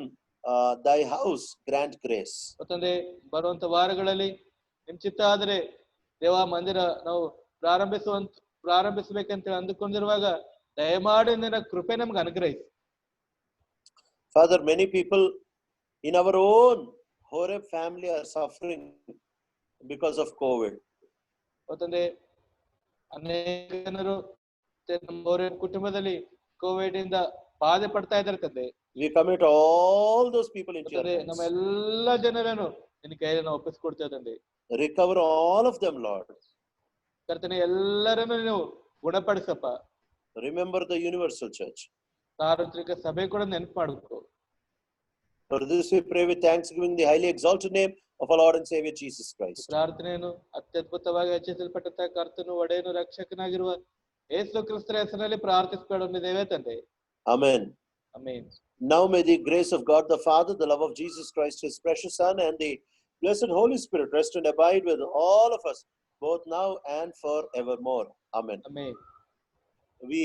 thy house, grant grace. ಓ ತಂದೆ, ಬರುವಂತ ವಾರಗಳಲ್ಲಿ ನಿಮ್ ಚಿತ್ತ ಆದ್ರೆ ದೇವ ಮಂದಿರ ನಾವು ಪ್ರಾರಂಭಿಸಬೇಕಂತ ಅಂದುಕೊಂಡಿರುವಾಗ ದಯಮಾಡಿ ನಿನ್ನ ಕೃಪೆ ನಮ್ಗೆ ಅನುಗ್ರಹಿಸಿ. Father, many people in our own Horeb family are suffering because of COVID. ಓ ತಂದೆ, ಅನೇಕ ಜನರು ನಮ್ಮ ಕುಟುಂಬದಲ್ಲಿ ಕೋವಿಡ್ ಇಂದ ಬಾಧೆ ಪಡ್ತಾ ಇದ್ದಾರೆ ತಂದೆ. We commit all those people into your hands. ನಮ್ಮ ಎಲ್ಲಾ ಜನರನ್ನು ನಿನ್ನ ಕೈಯಲ್ಲಿ ನಾವು ಒಪ್ಪಿಸಿಕೊಡ್ತೇವೆ ತಂದೆ. Recover all of them, Lord. ಕರ್ತನೆ, ಎಲ್ಲರನ್ನು ನೀವು ಗುಣಪಡಿಸಪ್ಪ. Remember the universal church. ಸಾರ್ವತ್ರಿಕ ಸಭೆ ಕೂಡ ನೆನಪು ಮಾಡಬೇಕು. For this we pray with thanksgiving the highly exalted name of our Lord and Savior Jesus Christ. ಪ್ರಾರ್ಥನೆಯನ್ನು ಅತ್ಯದ್ಭುತವಾಗಿ ಹೆಚ್ಚಿಸಲ್ಪಟ್ಟಂತ ಕರ್ತನು ಒಡೆಯನು ರಕ್ಷಕನಾಗಿರುವ ಯೇಸು ಕ್ರಿಸ್ತರ ಹೆಸರಿನಲ್ಲಿ ಪ್ರಾರ್ಥಿಸಿಕೊಳ್ಳುತ್ತಿದ್ದೇವೆ ತಂದೆ. Amen. Amen. Now may the grace of God the Father, the love of Jesus Christ, His precious Son, and the blessed Holy Spirit rest and abide with all of us, both now and forevermore. Amen. Amen. We,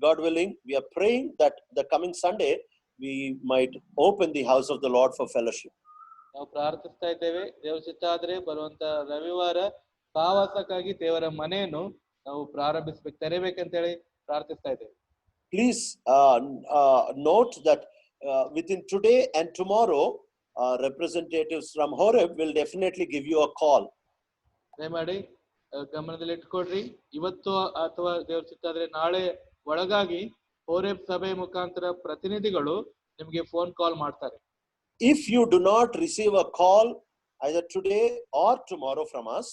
God willing, we are praying that the coming Sunday we might open the house of the Lord for fellowship. ನಾವು ಪ್ರಾರ್ಥಿಸ್ತಾ ಇದ್ದೇವೆ, ದೇವರ ಚಿತ್ತ ಆದರೆ ಬರುವಂತ ರವಿವಾರ ಸಹವಾಸಕ್ಕಾಗಿ ದೇವರ ಮನೆಯನ್ನು ನಾವು ತೆರೆಬೇಕಂತೇಳಿ ಪ್ರಾರ್ಥಿಸ್ತಾ ಇದ್ದೇವೆ. Please note that within today and tomorrow, representatives from Horeb will definitely give you a call. ದಯಮಾಡಿ ಗಮನದಲ್ಲಿ ಇಟ್ಕೊಡ್ರಿ, ಇವತ್ತು ಅಥವಾ ದೇವರ ಚಿತ್ತ ಆದ್ರೆ ನಾಳೆ ಒಳಗಾಗಿ ಹೋರೇಬ್ ಸಭೆ ಮುಖಾಂತರ ಪ್ರತಿನಿಧಿಗಳು ನಿಮಗೆ ಫೋನ್ ಕಾಲ್ ಮಾಡ್ತಾರೆ. If you do not receive a call either today or tomorrow from us,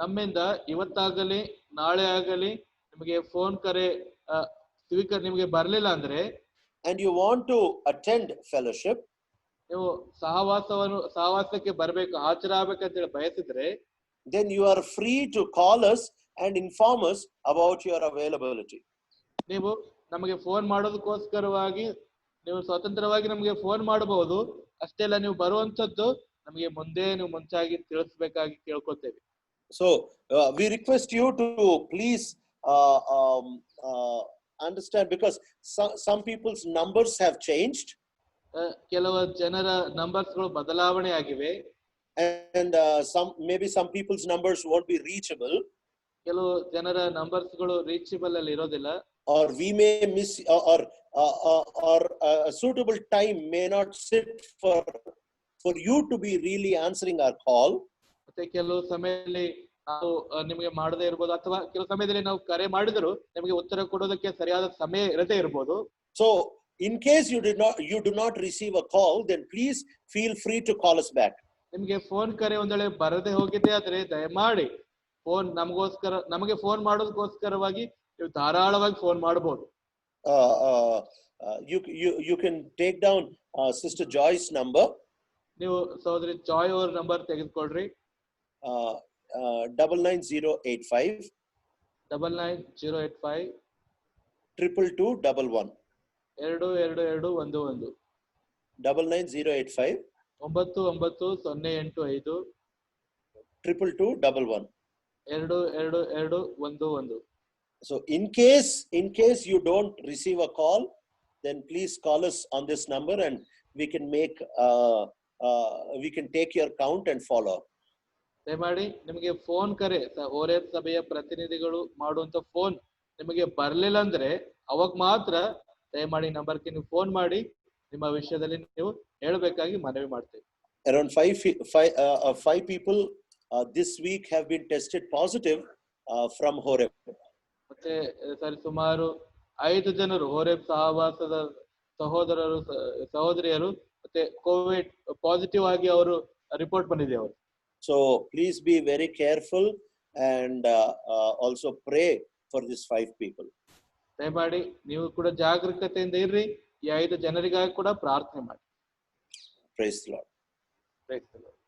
ನಮ್ಮಿಂದ ಇವತ್ತಾಗಲಿ ನಾಳೆ ಆಗಲಿ ನಿಮಗೆ ಫೋನ್ ಕರೆ ನಿಮಗೆ ಬರಲಿಲ್ಲ ಅಂದ್ರೆ, and you want to attend fellowship, ನೀವು ಸಹವಾಸಕ್ಕೆ ಬರಬೇಕು, ಹಾಜರಾಗಬೇಕಂತೇಳಿ ಬಯಸಿದ್ರೆ, then you are free to call us and inform us about your availability. ನೀವು ನಮಗೆ ಫೋನ್ ಮಾಡೋದಕ್ಕೋಸ್ಕರವಾಗಿ ನೀವು ಸ್ವತಂತ್ರವಾಗಿ ನಮಗೆ ಫೋನ್ ಮಾಡಬಹುದು. ಅಷ್ಟೇ ಅಲ್ಲ, ನೀವು ಬರುವಂತದ್ದು ನಮಗೆ ಮುಂಚಾಗಿ ತಿಳಿಸಬೇಕಾಗಿ ಕೇಳ್ಕೊತೇವೆ. So we request you to please understand, because some people's numbers have changed, ಕೆಲವು ಜನರ ನಂಬರ್ಸ್ ಗಳು ಬದಲಾವಣೆ ಆಗಿವೆ, and some people's numbers won't be reachable, ಕೆಲವು ಜನರ ನಂಬರ್ಸ್ ಗಳು ರೀಚಬಲ್ ಅಲ್ಲಿ ಇರೋದಿಲ್ಲ, or we may miss, or a suitable time may not sit for you to be really answering our call. ಮತ್ತೆ ಕೆಲವು ಸಮಯದಲ್ಲಿ ನಾವು ನಿಮಗೆ ಮಾಡದೇ ಇರಬಹುದು, ಅಥವಾ ಕೆಲವು ಸಮಯದಲ್ಲಿ ನಾವು ಕರೆ ಮಾಡಿದ್ರು ನಿಮಗೆ ಉತ್ತರ ಕೊಡೋದಕ್ಕೆ ಸರಿಯಾದ ಸಮಯ ಇರದೇ ಇರಬಹುದು. So in case you do not receive a call, then please feel free to call us back. ನಿಮಗೆ ಫೋನ್ ಕರೆ ಒಂದಳೆ ಬರದೆ ಹೋಗಿದೆ ಆದ್ರೆ ದಯಮಾಡಿ ನಮಗೆ ಫೋನ್ ಮಾಡೋದಕ್ಕೋಸ್ಕರವಾಗಿ ನೀವು ಧಾರಾಳವಾಗಿ ಫೋನ್ ಮಾಡಬಹುದು. You can take down Sister Joy's number. ನೀವು ಸಹೋದರಿ ಜಾಯ್ ಅವರ number ತೆಗೆದುಕೊಳ್ಳ್ರಿ. 99085 99085 22211 22211 99085 9908 22211 22211. So in case you don't receive a call, then please call us on this number and we can take your count and follow. ದಯಮಾಡಿ ನಿಮಗೆ ಫೋನ್ ಕರೆ ಹೋರೇಬ್ ಸಭೆಯ ಪ್ರತಿನಿಧಿಗಳು ಮಾಡುವಂತ ಫೋನ್ ನಿಮಗೆ ಬರಲಿಲ್ಲ ಅಂದ್ರೆ ಅವಾಗ ಮಾತ್ರ ದಯಮಾಡಿ ನಂಬರ್ಗೆ ನೀವು ಫೋನ್ ಮಾಡಿ ನಿಮ್ಮ ವಿಷಯದಲ್ಲಿ ನೀವು ಹೇಳಬೇಕಾಗಿ ಮನವಿ ಮಾಡ್ತೇವೆ. Around five people this week have been tested positive from Horeb. ಮತ್ತೆ ಸುಮಾರು 5 ಜನರು ಹೋರೇಬ್ ಸಹವಾಸದ ಸಹೋದರಿಯರು ಮತ್ತೆ ಕೋವಿಡ್ ಪಾಸಿಟಿವ್ ಆಗಿ ಅವರು ರಿಪೋರ್ಟ್ ಬಂದಿದೆ ಅವರು. So please be very careful and also pray for these 5 people. ದಯಮಾಡಿ ನೀವು ಕೂಡ ಜಾಗರೂಕತೆಯಿಂದ ಇರ್ರಿ, ಈ 5 ಜನರಿಗಾಗಿ ಕೂಡ ಪ್ರಾರ್ಥನೆ ಮಾಡಿ. Praise the Lord. Praise the Lord.